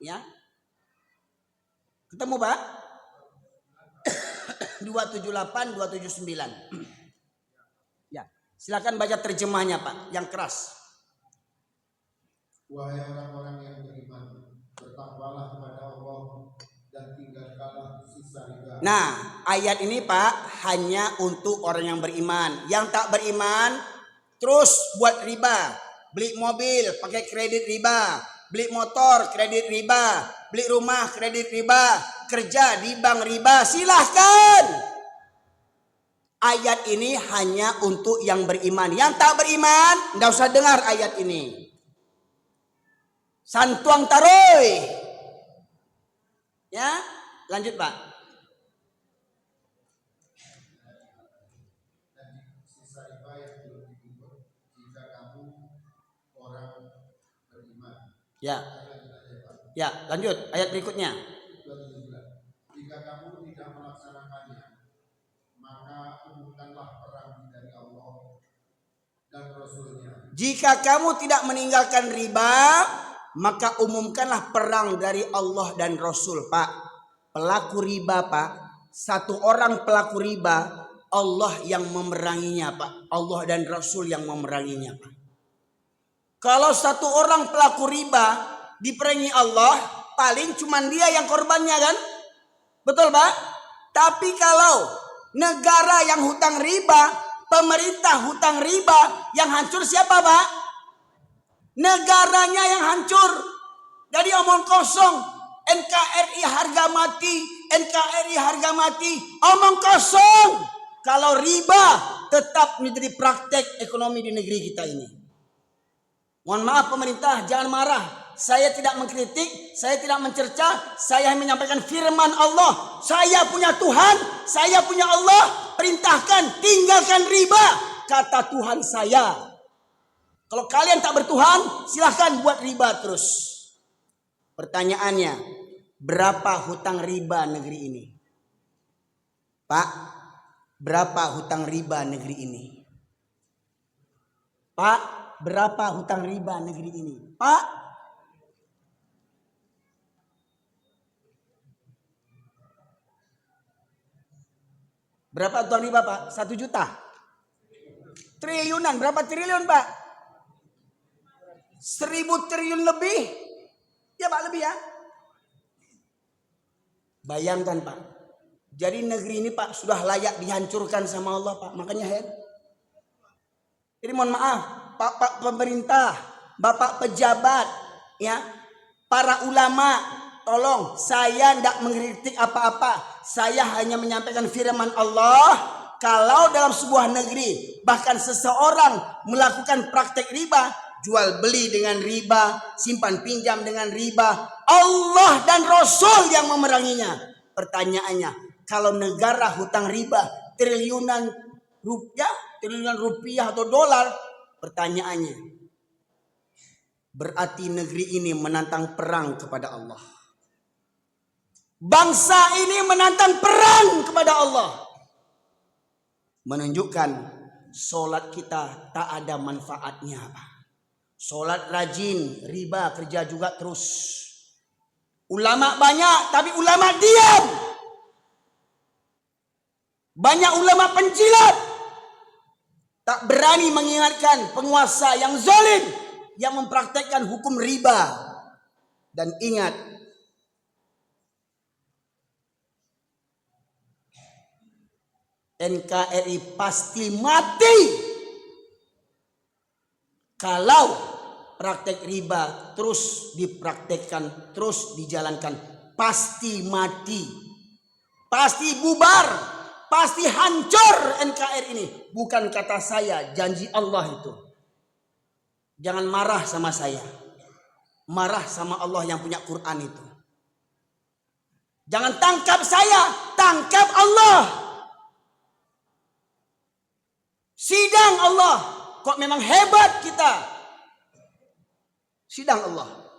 Ya. Ketemu Pak? 278, 279. Ya, silakan baca terjemahnya Pak, yang keras. Wahai orang-orang yang beriman, bertakwalah kepada Allah dan tinggalkanlah sisa riba. Nah, ayat ini Pak hanya untuk orang yang beriman. Yang tak beriman terus buat riba. Beli mobil pakai kredit riba. Beli motor kredit riba. Beli rumah kredit riba. Kerja di bank riba. Silahkan. Ayat ini hanya untuk yang beriman. Yang tak beriman tidak usah dengar ayat ini. Santuang taroy. Ya, lanjut Pak. Sisa riba yang belum dipungut jika kamu orang beriman. Ya. Ya, lanjut ayat berikutnya. 29. Jika kamu tidak melaksanakannya, maka umumkanlah perang dari Allah dan Rasulnya. Jika kamu tidak meninggalkan riba, maka umumkanlah perang dari Allah dan Rasul. Pak, pelaku riba Pak, satu orang pelaku riba, Allah yang memeranginya Pak. Allah dan Rasul yang memeranginya Pak. Kalau satu orang pelaku riba diperangi Allah, paling cuman dia yang korbannya kan? Betul Pak? Tapi kalau negara yang hutang riba, pemerintah hutang riba, yang hancur siapa Pak? Negaranya yang hancur. Jadi omong kosong. NKRI harga mati. NKRI harga mati. Omong kosong. Kalau riba tetap menjadi praktek ekonomi di negeri kita ini. Mohon maaf pemerintah, jangan marah. Saya tidak mengkritik, saya tidak mencerca. Saya menyampaikan firman Allah. Saya punya Tuhan, saya punya Allah. Perintahkan, tinggalkan riba. Kata Tuhan saya. Kalau kalian tak bertuhan, silahkan buat riba terus. Pertanyaannya, berapa hutang riba negeri ini? Pak, berapa hutang riba negeri ini? Pak, berapa hutang riba negeri ini? Pak, berapa hutang riba Pak? 1 juta? Triliunan, berapa triliun Pak? 1000 triliun lebih. Ya Pak, lebih ya. Bayangkan Pak. Jadi negeri ini Pak sudah layak dihancurkan sama Allah Pak. Makanya jadi mohon maaf Pak pemerintah, Bapak pejabat, ya, para ulama, tolong saya tidak mengkritik apa-apa. Saya hanya menyampaikan firman Allah. Kalau dalam sebuah negeri bahkan seseorang melakukan praktek riba, jual beli dengan riba, simpan pinjam dengan riba, Allah dan Rasul yang memeranginya. Pertanyaannya, kalau negara hutang riba triliunan rupiah atau dolar, pertanyaannya, berarti negeri ini menantang perang kepada Allah. Bangsa ini menantang perang kepada Allah. Menunjukkan solat kita tak ada manfaatnya Pak. Solat rajin, riba, kerja juga terus. Ulama banyak, tapi ulama diam. Banyak ulama penjilat. Tak berani mengingatkan penguasa yang zalim, yang mempraktekkan hukum riba. Dan ingat, NKRI pasti mati kalau praktek riba terus dipraktekkan, terus dijalankan. Pasti mati, pasti bubar, pasti hancur NKRI ini. Bukan kata saya, janji Allah itu. Jangan marah sama saya, marah sama Allah yang punya Quran itu. Jangan tangkap saya, tangkap Allah. Sidang Allah. Kok memang hebat kita. Sidang Allah.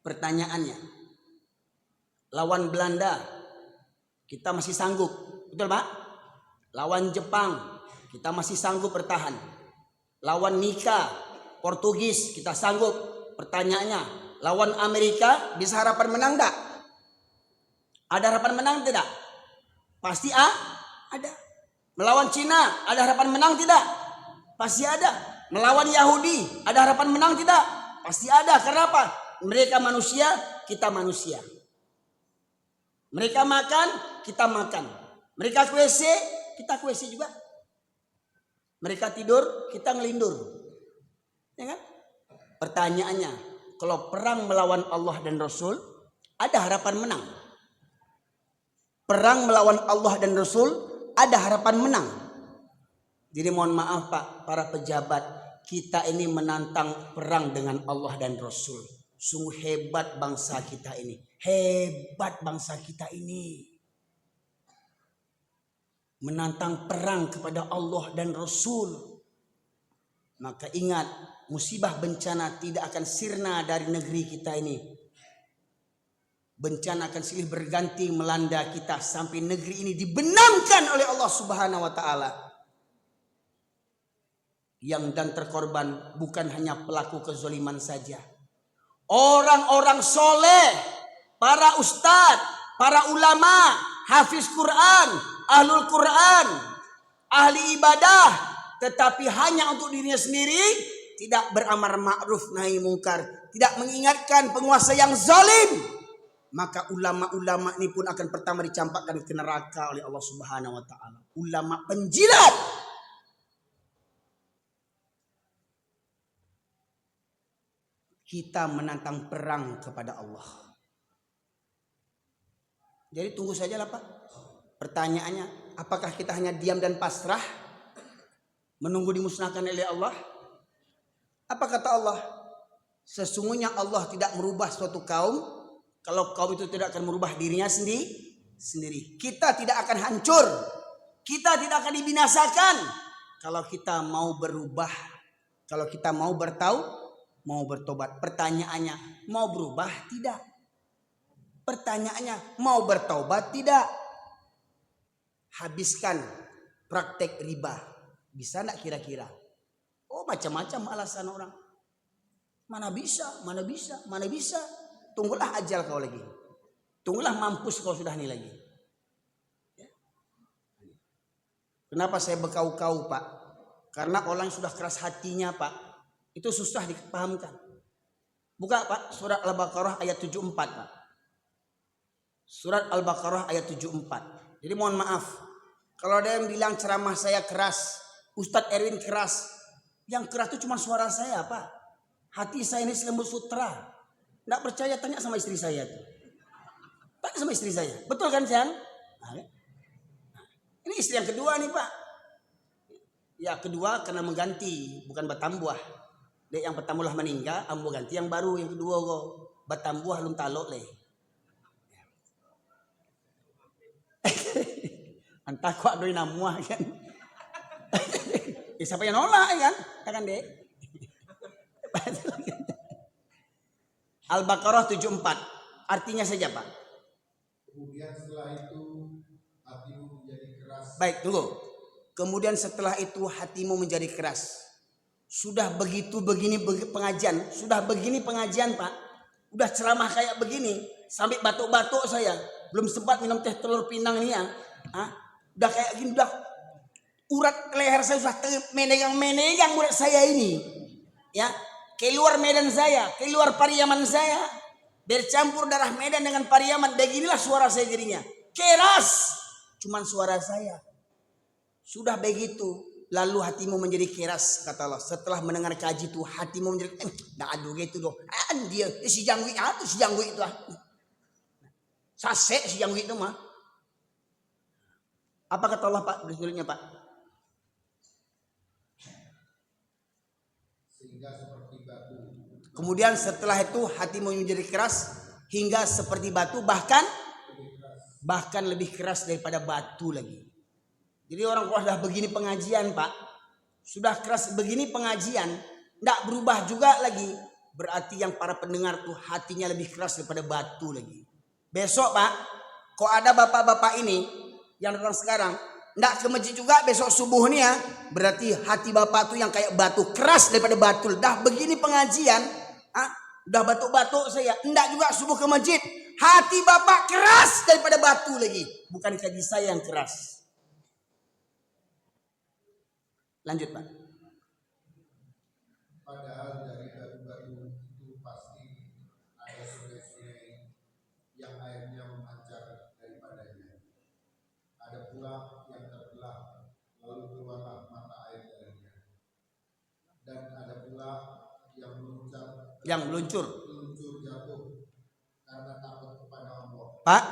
Pertanyaannya, lawan Belanda kita masih sanggup, betul Pak? Lawan Jepang kita masih sanggup bertahan. Lawan Nika, Portugis kita sanggup. Pertanyaannya, lawan Amerika bisa harapan menang tak? Ada harapan menang tidak? Pasti ada. Melawan Cina ada harapan menang tidak? Pasti ada. Melawan Yahudi ada harapan menang tidak? Pasti ada. Karena apa? Mereka manusia, kita manusia. Mereka makan, kita makan. Mereka ke WC, kita ke WC juga. Mereka tidur, kita ngelindur. Ya kan? Pertanyaannya, kalau perang melawan Allah dan Rasul, ada harapan menang. Perang melawan Allah dan Rasul, ada harapan menang. Jadi mohon maaf Pak, para pejabat, kita ini menantang perang dengan Allah dan Rasul. Sungguh hebat bangsa kita ini. Hebat bangsa kita ini. Menantang perang kepada Allah dan Rasul. Maka ingat, musibah bencana tidak akan sirna dari negeri kita ini. Bencana akan silih berganti melanda kita sampai negeri ini dibenamkan oleh Allah Subhanahu wa taala. Yang dan terkorban bukan hanya pelaku kezaliman saja. Orang-orang soleh, para ustadz, para ulama, hafiz Quran, ahlul Quran, ahli ibadah, tetapi hanya untuk dirinya sendiri, tidak beramar ma'ruf nahi mungkar, tidak mengingatkan penguasa yang zalim, maka ulama-ulama ini pun akan pertama dicampakkan ke neraka oleh Allah Subhanahu wa taala. Ulama penjilat. Kita menantang perang kepada Allah. Jadi tunggu saja lah Pak. Pertanyaannya, apakah kita hanya diam dan pasrah menunggu dimusnahkan oleh Allah? Apa kata Allah? Sesungguhnya Allah tidak merubah suatu kaum kalau kaum itu tidak akan merubah dirinya sendiri. Kita tidak akan hancur. Kita tidak akan dibinasakan kalau kita mau berubah. Kalau kita mau bertobat. Pertanyaannya, mau berubah tidak? Pertanyaannya, mau bertobat tidak? Habiskan praktek riba. Bisa enggak kira-kira? Oh, macam-macam alasan orang. Mana bisa. Tunggulah ajal kau lagi. Tunggulah mampus kau sudah nih lagi. Kenapa saya bekau-kau Pak? Karena orang sudah keras hatinya Pak. Itu susah dipahamkan. Buka Pak surat Al-Baqarah ayat 74 Pak. Surat Al-Baqarah ayat 74. Jadi mohon maaf. Kalau ada yang bilang ceramah saya keras, Ustadz Erwin keras. Yang keras itu cuma suara saya Pak. Hati saya ini selembut sutra. Nggak percaya tanya sama istri saya tuh. Tanya sama istri saya. Betul kan sayang? Ini istri yang kedua nih Pak. Ya kedua karena mengganti, bukan batambuah. Dek yang pertama lah meninggal, ambo ganti yang baru yang kedua kok. Batambuah belum talok leh. Entah kok doi namuah kan. Siapa yang nolak kan? Kan Dek. Al-Baqarah 74. Artinya saja Pak. Kemudian setelah itu hatimu menjadi keras. Baik, tunggu. Kemudian setelah itu hatimu menjadi keras. Sudah begini pengajian. Sudah begini pengajian Pak. Udah ceramah kayak begini. Sampai batuk-batuk saya. Belum sempat minum teh telur pinang nih ya. Udah kayak gini. Udah urat leher saya sudah menegang urat saya ini. Ya. Keluar Medan saya. Keluar Pariaman saya. Bercampur darah Medan dengan Pariaman. Beginilah suara saya jadinya. Keras. Cuman suara saya. Sudah begitu. Lalu hatimu menjadi keras kata Allah. Setelah mendengar kaji itu hatimu menjadi dah aduh gitu doh. Dia si jangwi itu Sase si jangwi itu mah. Apa kata Allah Pak berikutnya Pak? Sehingga seperti batu. Kemudian setelah itu hatimu menjadi keras hingga seperti batu bahkan lebih keras daripada batu lagi. Jadi orang kalau sudah begini pengajian Pak, sudah keras begini pengajian, tidak berubah juga lagi. Berarti yang para pendengar tuh hatinya lebih keras daripada batu lagi. Besok Pak, kok ada bapak-bapak ini yang datang sekarang, tidak ke masjid juga besok subuh nih ya. Berarti hati bapak tuh yang kayak batu, keras daripada batu. Dah begini pengajian, udah batuk-batuk saya, tidak juga subuh ke masjid. Hati bapak keras daripada batu lagi. Bukan kaji saya yang keras. Lanjut Pak. Padahal dari batu-batu itu pasti ada sungai-sungai yang airnya memancar dari Yang meluncur. jatuh karena takut kepada Allah. Pak,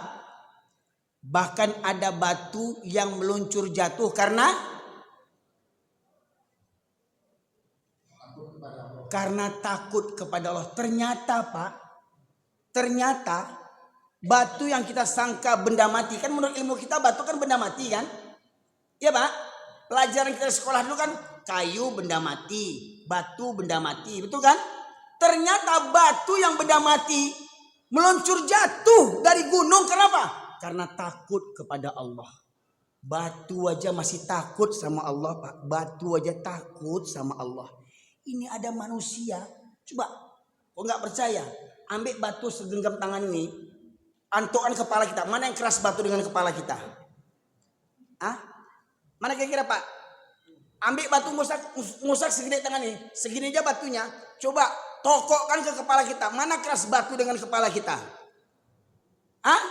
bahkan ada batu yang meluncur jatuh karena takut kepada Allah. Ternyata Pak, batu yang kita sangka benda mati, kan menurut ilmu kita batu kan benda mati kan? Iya Pak, pelajaran kita di sekolah dulu kan kayu benda mati, batu benda mati, betul kan? Ternyata batu yang benda mati meluncur jatuh dari gunung, kenapa? Karena takut kepada Allah. Batu aja masih takut sama Allah Pak, batu aja takut sama Allah. Ini ada manusia, coba, kok nggak percaya? Ambil batu segenggam tangan ini, antukan kepala kita. Mana yang keras batu dengan kepala kita? Hah? Mana kira-kira Pak? Ambil batu musak segede tangan ini, segini aja batunya. Coba tokokkan ke kepala kita. Mana keras batu dengan kepala kita? Hah?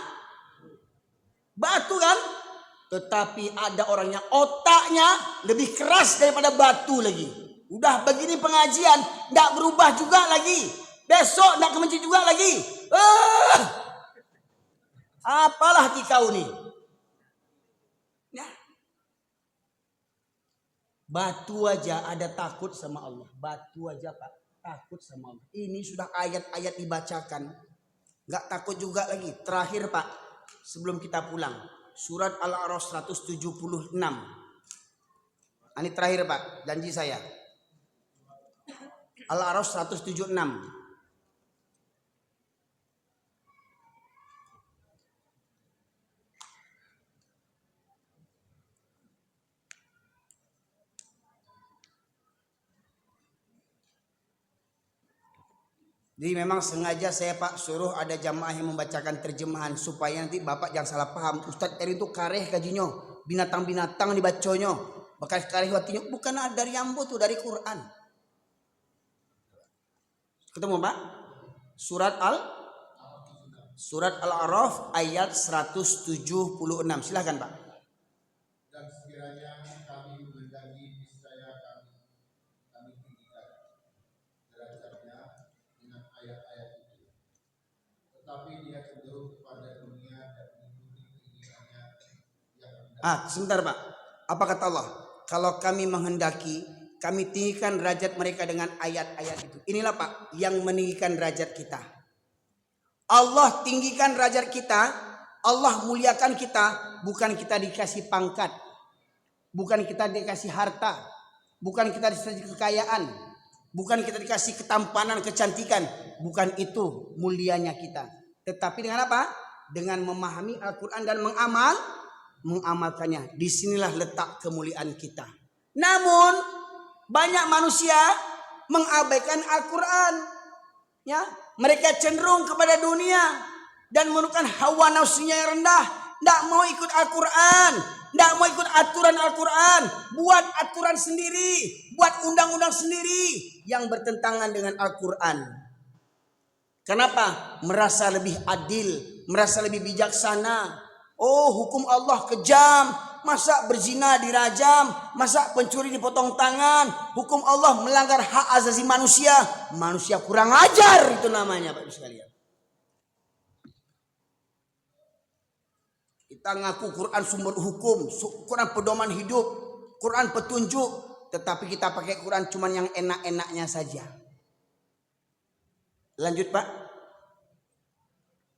Batu kan? Tetapi ada orangnya otaknya lebih keras daripada batu lagi. Udah begini pengajian, nggak berubah juga lagi. Besok nggak ke masjid juga lagi. Apalah hati kau nih? Ya. Batu aja ada takut sama Allah. Batu aja Pak, takut sama Allah. Ini sudah ayat-ayat dibacakan. Nggak takut juga lagi. Terakhir Pak, sebelum kita pulang. Surat Al-A'raf 176. Ini terakhir Pak, janji saya. Al-A'raf 176. Jadi memang sengaja saya Pak suruh ada jamaah yang membacakan terjemahan supaya nanti Bapak jangan salah paham. Ustadz Eri itu kareh kajinya, binatang-binatang dibaconya, bekas kareh hatinya, bukan dari Ambo tuh, dari Quran. Ketemu Pak? Surat Al-A'raf ayat 176. Silahkan Pak. Dan sekiranya kami menghendaki niscaya kami tinggikan derajatnya dengan ayat-ayat itu. Tetapi dia cenderung kepada dunia dan mengikuti keinginannya yang rendah. Sebentar Pak. Apa kata Allah? Kalau kami menghendaki, kami tinggikan derajat mereka dengan ayat-ayat itu. Inilah Pak yang meninggikan derajat kita. Allah tinggikan derajat kita, Allah muliakan kita, bukan kita dikasih pangkat, bukan kita dikasih harta, bukan kita dikasih kekayaan, bukan kita dikasih ketampanan, kecantikan, bukan itu mulianya kita. Tetapi dengan apa? Dengan memahami Al-Quran dan mengamalkannya. Disinilah letak kemuliaan kita. Namun banyak manusia mengabaikan Al-Quran. Ya, mereka cenderung kepada dunia dan menurunkan hawa nafsunya yang rendah. Tidak mau ikut Al-Quran, tidak mau ikut aturan Al-Quran, buat aturan sendiri, buat undang-undang sendiri yang bertentangan dengan Al-Quran. Kenapa? Merasa lebih adil, merasa lebih bijaksana. Oh, hukum Allah kejam. Masa berzina dirajam, masa pencuri dipotong tangan, hukum Allah melanggar hak asasi manusia. Manusia kurang ajar itu namanya Bapak Ibu sekalian. Kita ngaku Quran sumber hukum, Quran pedoman hidup, Quran petunjuk, tetapi kita pakai Quran cuman yang enak-enaknya saja. Lanjut Pak.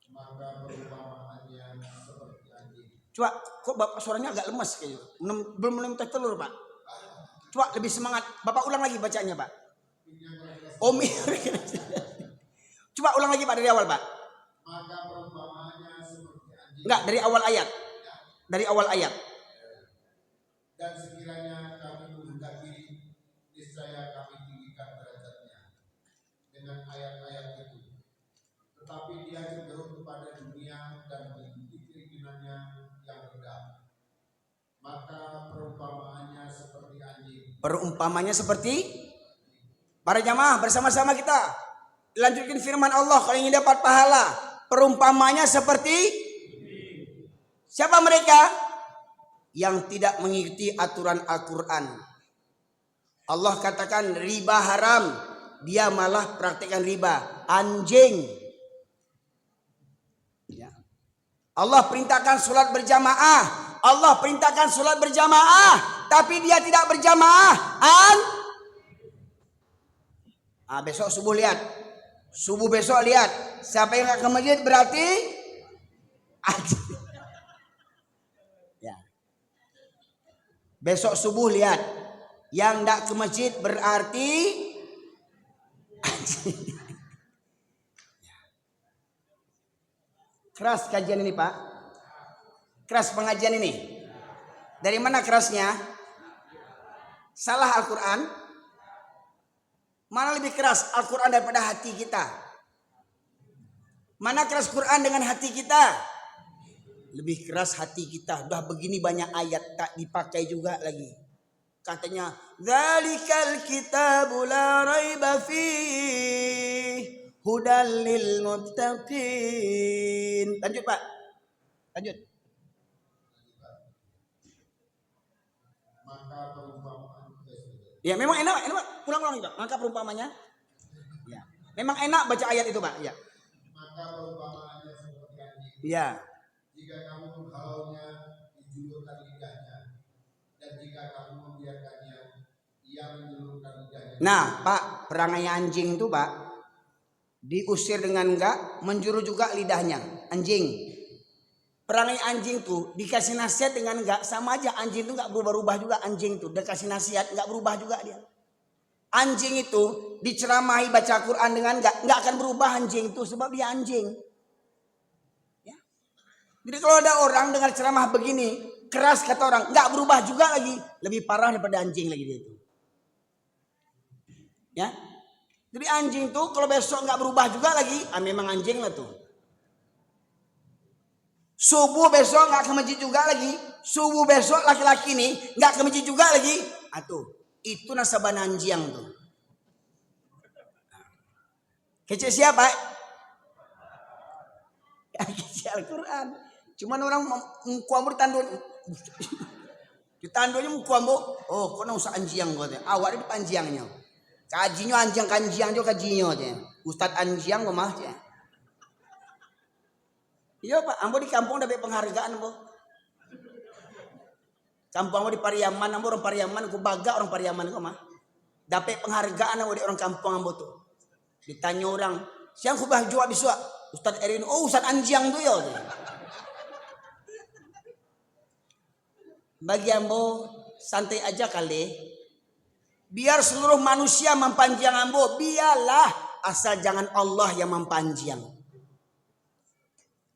Maka perumpamaannya seperti anjing. Coba, kok Bapak suaranya agak lemas kayaknya. Belum minum teh telur Pak. Coba lebih semangat. Bapak ulang lagi bacanya Pak. Coba ulang lagi Pak dari awal Pak. Maka perumpamaannya seperti anjing. Enggak, dari awal ayat. Dari awal ayat. Dan sekiranya kami menghendaki, niscaya kami tinggikan derajatnya dengan ayat-ayat itu. Tetapi dia cenderung kepada dunia dan mengikuti keinginannya yang rendah. Maka perumpamaannya seperti anjing. Perumpamannya seperti para jamaah bersama-sama kita lanjutkan firman Allah kalau ingin dapat pahala. Perumpamanya seperti siapa mereka? Yang tidak mengikuti aturan Al-Quran. Allah katakan riba haram, dia malah praktekkan riba. Anjing. Ya. Allah perintahkan sholat berjamaah. Allah perintahkan sholat berjamaah, tapi dia tidak berjamaah. Besok subuh lihat. Subuh besok lihat. Siapa yang nggak ke masjid berarti anjing. Ya. Besok subuh lihat. Yang nggak ke masjid berarti anjing. Keras kajian ini Pak. Keras pengajian ini. Dari mana kerasnya? Salah Al-Quran. Mana lebih keras Al-Quran daripada hati kita? Mana keras Quran dengan hati kita? Lebih keras hati kita. Udah begini banyak ayat tak dipakai juga lagi. Katanya, "Dzalikal kitabu la raiba fihi hudal lil muttaqin." Lanjut Pak. Lanjut. Maka perumpamaan Ya memang enak Pak. Pulang-pulang Pak. Maka perumpamannya. Ya. Memang enak baca ayat itu Pak. Ya. maka perumpamaannya seperti anjing. Ya. Jika kamu menghalaunya, dijulurkan lidahnya, dan jika kamu membiarkannya, ia menjulurkan lidahnya. Nah Pak, perangai anjing itu Pak, diusir dengan enggak, menjuru juga lidahnya. Anjing. Perangai anjing tuh dikasih nasihat dengan enggak, sama aja anjing tuh enggak berubah-ubah juga. Anjing tuh dikasih nasihat enggak berubah juga dia. Anjing itu diceramahi baca Quran dengan enggak akan berubah anjing itu, sebab dia anjing. Ya. Jadi kalau ada orang dengar ceramah begini keras kata orang enggak berubah juga lagi, lebih parah daripada anjing lagi dia itu. Ya. Jadi anjing tuh kalau besok enggak berubah juga lagi, memang anjing lah tuh. Subuh besok nggak ke masjid juga lagi. Subuh besok laki-laki nih nggak ke masjid juga lagi. Itu nasabah anjing tuh. Kecil siapa? Kecil Al-Quran. Cuman orang mengkuamur tandu. Ditandunya mengkuamur. Oh, kau nak usah anjing katanya. Awak di panjangnya. Kajinya anjing juga kajinya katanya. Ustad anjing mah aja. Iya Pak, ambo di kampung dapat penghargaan ambo. Kampung ambo di Pariaman, ambo orang Pariaman, aku baga orang Pariaman kok mah. Dapat penghargaan ambo di orang kampung ambo tuh. Ditanya orang, siang aku bah jual biswa. Ustaz Erin, oh Ustaz anjing tuh ya. Bagi ambo santai aja kali. Biar seluruh manusia mempanjang ambo, biarlah asal jangan Allah yang mempanjang.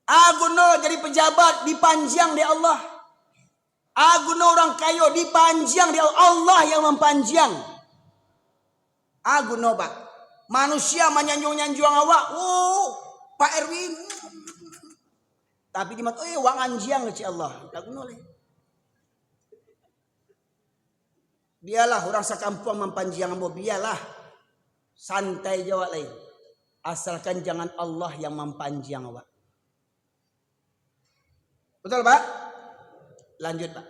Aguno jadi pejabat dipanjang di Allah. Aguno orang kaya dipanjang di Allah yang mempanjang. Aguno Pak. Manusia menyanjung-nyanjung awak. Oh, Pak Erwin. Tapi di mata wang anjing ke Allah. Aguno le. Biarlah orang sekampung mempanjang ambo, biarlah. Santai jawab lain. Asalkan jangan Allah yang mempanjang awak. Betul Pak? Lanjut Pak.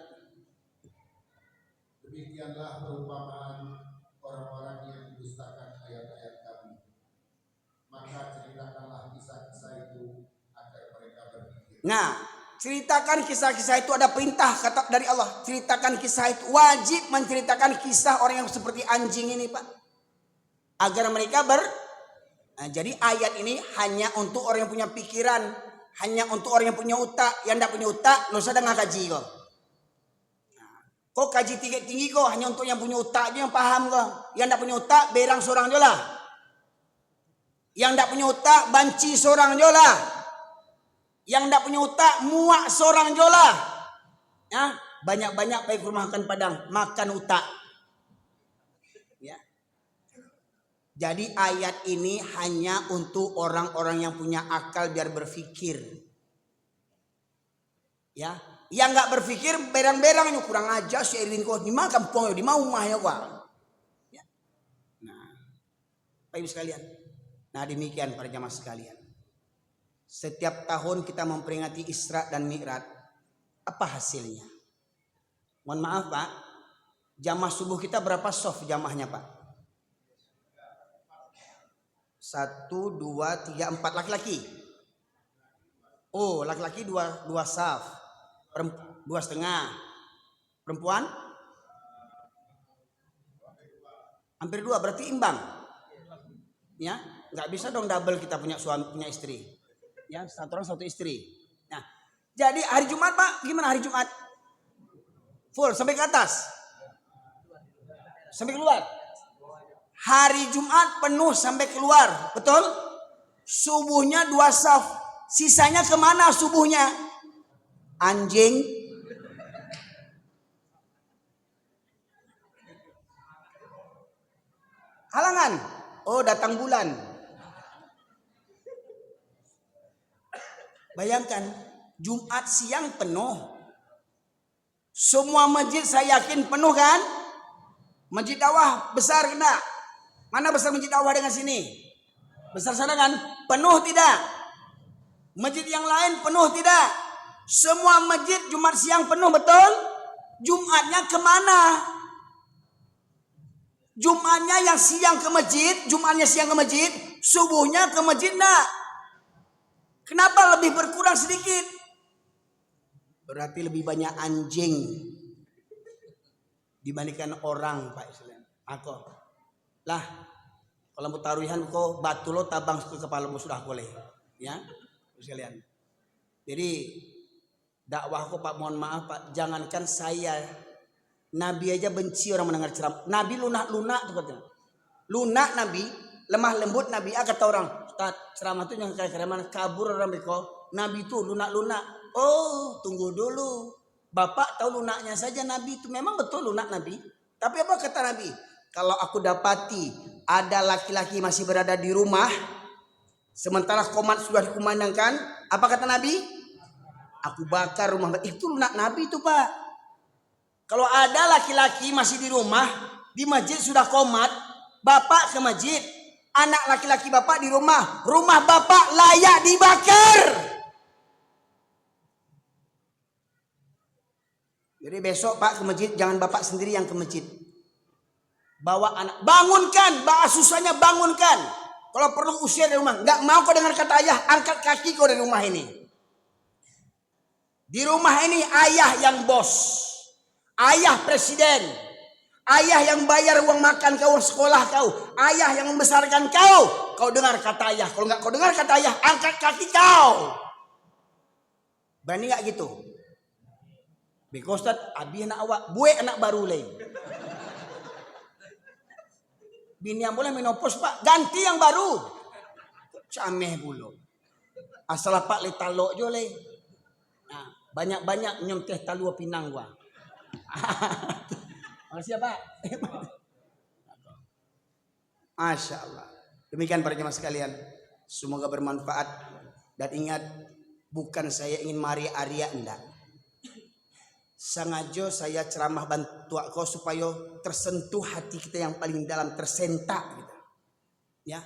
Demikianlah perumpamaan orang-orang yang mendustakan ayat-ayat kami. Maka ceritakanlah kisah-kisah itu agar mereka berpikir. Nah, ceritakan kisah-kisah itu ada perintah kata dari Allah. Ceritakan kisah itu, wajib menceritakan kisah orang yang seperti anjing ini Pak. Agar mereka jadi ayat ini hanya untuk orang yang punya pikiran. Hanya untuk orang yang punya otak. Yang tidak punya otak, no sedang kaji kok. Kok kaji tinggi kok, hanya untuk yang punya otak aja yang paham kok. Yang tidak punya otak, berang seorang je lah. Yang tidak punya otak, banci seorang je lah. Yang tidak punya otak, muak seorang je lah. Ya, banyak-banyak pergi ke rumah makan Padang, makan otak. Ya. Jadi ayat ini hanya untuk orang-orang yang punya akal biar berpikir. Ya, yang nggak berpikir berang-berang ini kurang aja si Erwin kok di mana kampung di mana rumahnya kok. Ya. Nah, Bapak Ibu sekalian. Nah, demikian para jamaah sekalian. Setiap tahun kita memperingati Isra dan Mi'raj. Apa hasilnya? Mohon maaf Pak, jamaah subuh kita berapa soft jamaahnya Pak? 1, 2, 3, 4 laki-laki. Oh, laki-laki dua saf, 2,5. Perempuan hampir 2, berarti imbang. Ya, nggak bisa dong double kita punya suami punya istri. Ya, satu orang satu istri. Nah, jadi hari Jumat Pak, gimana hari Jumat? Full sampai ke atas, sampai keluar. Hari Jumat penuh sampai keluar, betul? Subuhnya 2 saf. Sisanya kemana subuhnya? Anjing. Halangan. Oh, datang bulan. Bayangkan, Jumat siang penuh. Semua masjid saya yakin penuh kan? Masjid dakwah besar kena. Mana besar masjid dakwah dengan sini? Besar sana kan? Penuh tidak? Masjid yang lain penuh tidak? Semua masjid Jumat siang penuh, betul? Jumatnya kemana? Jumatnya yang siang ke masjid, Jumatnya siang ke masjid, subuhnya ke masjid enggak? Kenapa lebih berkurang sedikit? Berarti lebih banyak anjing dibandingkan orang, Pak Islam. Aku lah, kalau mau taruhan kok batu lo tabang ke kepala sudah boleh, ya sekalian. Jadi dakwahku Pak, mohon maaf Pak, jangankan saya, Nabi aja benci orang mendengar ceramah. Nabi lunak-lunak tuh katanya. Lunak Nabi, lemah lembut Nabi. Kata orang, Ustaz, ceramah itu yang kayak mana kabur orang beko. Nabi itu lunak-lunak. Oh, tunggu dulu. Bapak tahu lunaknya saja Nabi itu. Memang betul lunak Nabi. Tapi apa kata Nabi? Kalau aku dapati ada laki-laki masih berada di rumah, sementara komat sudah dikumandangkan, apa kata Nabi? Aku bakar rumah. Itu lunak Nabi itu Pak. Kalau ada laki-laki masih di rumah, di masjid sudah komat, bapak ke masjid, anak laki-laki bapak di rumah, rumah bapak layak dibakar. Jadi besok Pak ke masjid, jangan bapak sendiri yang ke masjid. Bawa anak, bangunkan, susahnya bangunkan. Kalau perlu usir dari rumah, nggak mau kau dengar kata ayah, angkat kaki kau dari rumah ini. Di rumah ini ayah yang bos, ayah presiden, ayah yang bayar uang makan kau, sekolah kau, ayah yang membesarkan kau. Kau dengar kata ayah, kalau nggak kau dengar kata ayah, angkat kaki kau. Berani nggak gitu? Because that abi anak awak, buat anak baru lagi. Bini yang boleh menopos Pak, ganti yang baru. Cameh bulu. Asal Pak le talok jo le. Nah, banyak-banyak nyom teh talua pinang gua. Makasih ya Pak. Masya Allah. Demikian para jemaah sekalian. Semoga bermanfaat. Dan ingat, bukan saya ingin mari Arya enggak. Sengaja saya ceramah bantu kau supaya tersentuh hati kita yang paling dalam, tersentak gitu. Ya.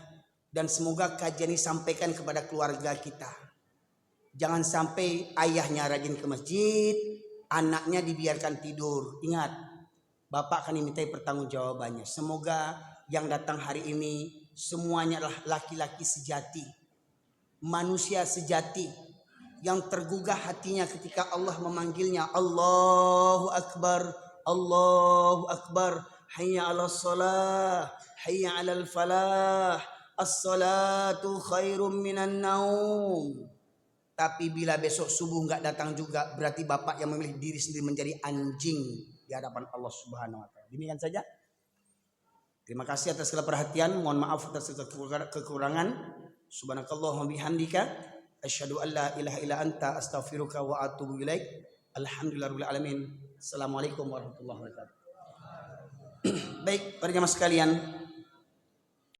Dan semoga kajian ini sampaikan kepada keluarga kita. Jangan sampai ayahnya rajin ke masjid, anaknya dibiarkan tidur. Ingat, bapak akan dimintai pertanggungjawabannya. Semoga yang datang hari ini semuanya adalah laki-laki sejati, manusia sejati, yang tergugah hatinya ketika Allah memanggilnya. Allahu Akbar, Allahu Akbar, hayya 'alas shalah, hayya 'alal falah, as-salatu khairum minan naum. Tapi bila besok subuh enggak datang juga, berarti bapak yang memilih diri sendiri menjadi anjing di hadapan Allah Subhanahu wa taala. Demikian saja. Terima kasih atas segala perhatian. Mohon maaf atas segala kekurangan. Subhanakallahumma bihamdika asyhadu an la ilaha illa anta astaghfiruka wa atubu ilaik. Alhamdulillahirabbil alamin. Assalamualaikum warahmatullahi wabarakatuh. Baik, para jemaah sekalian,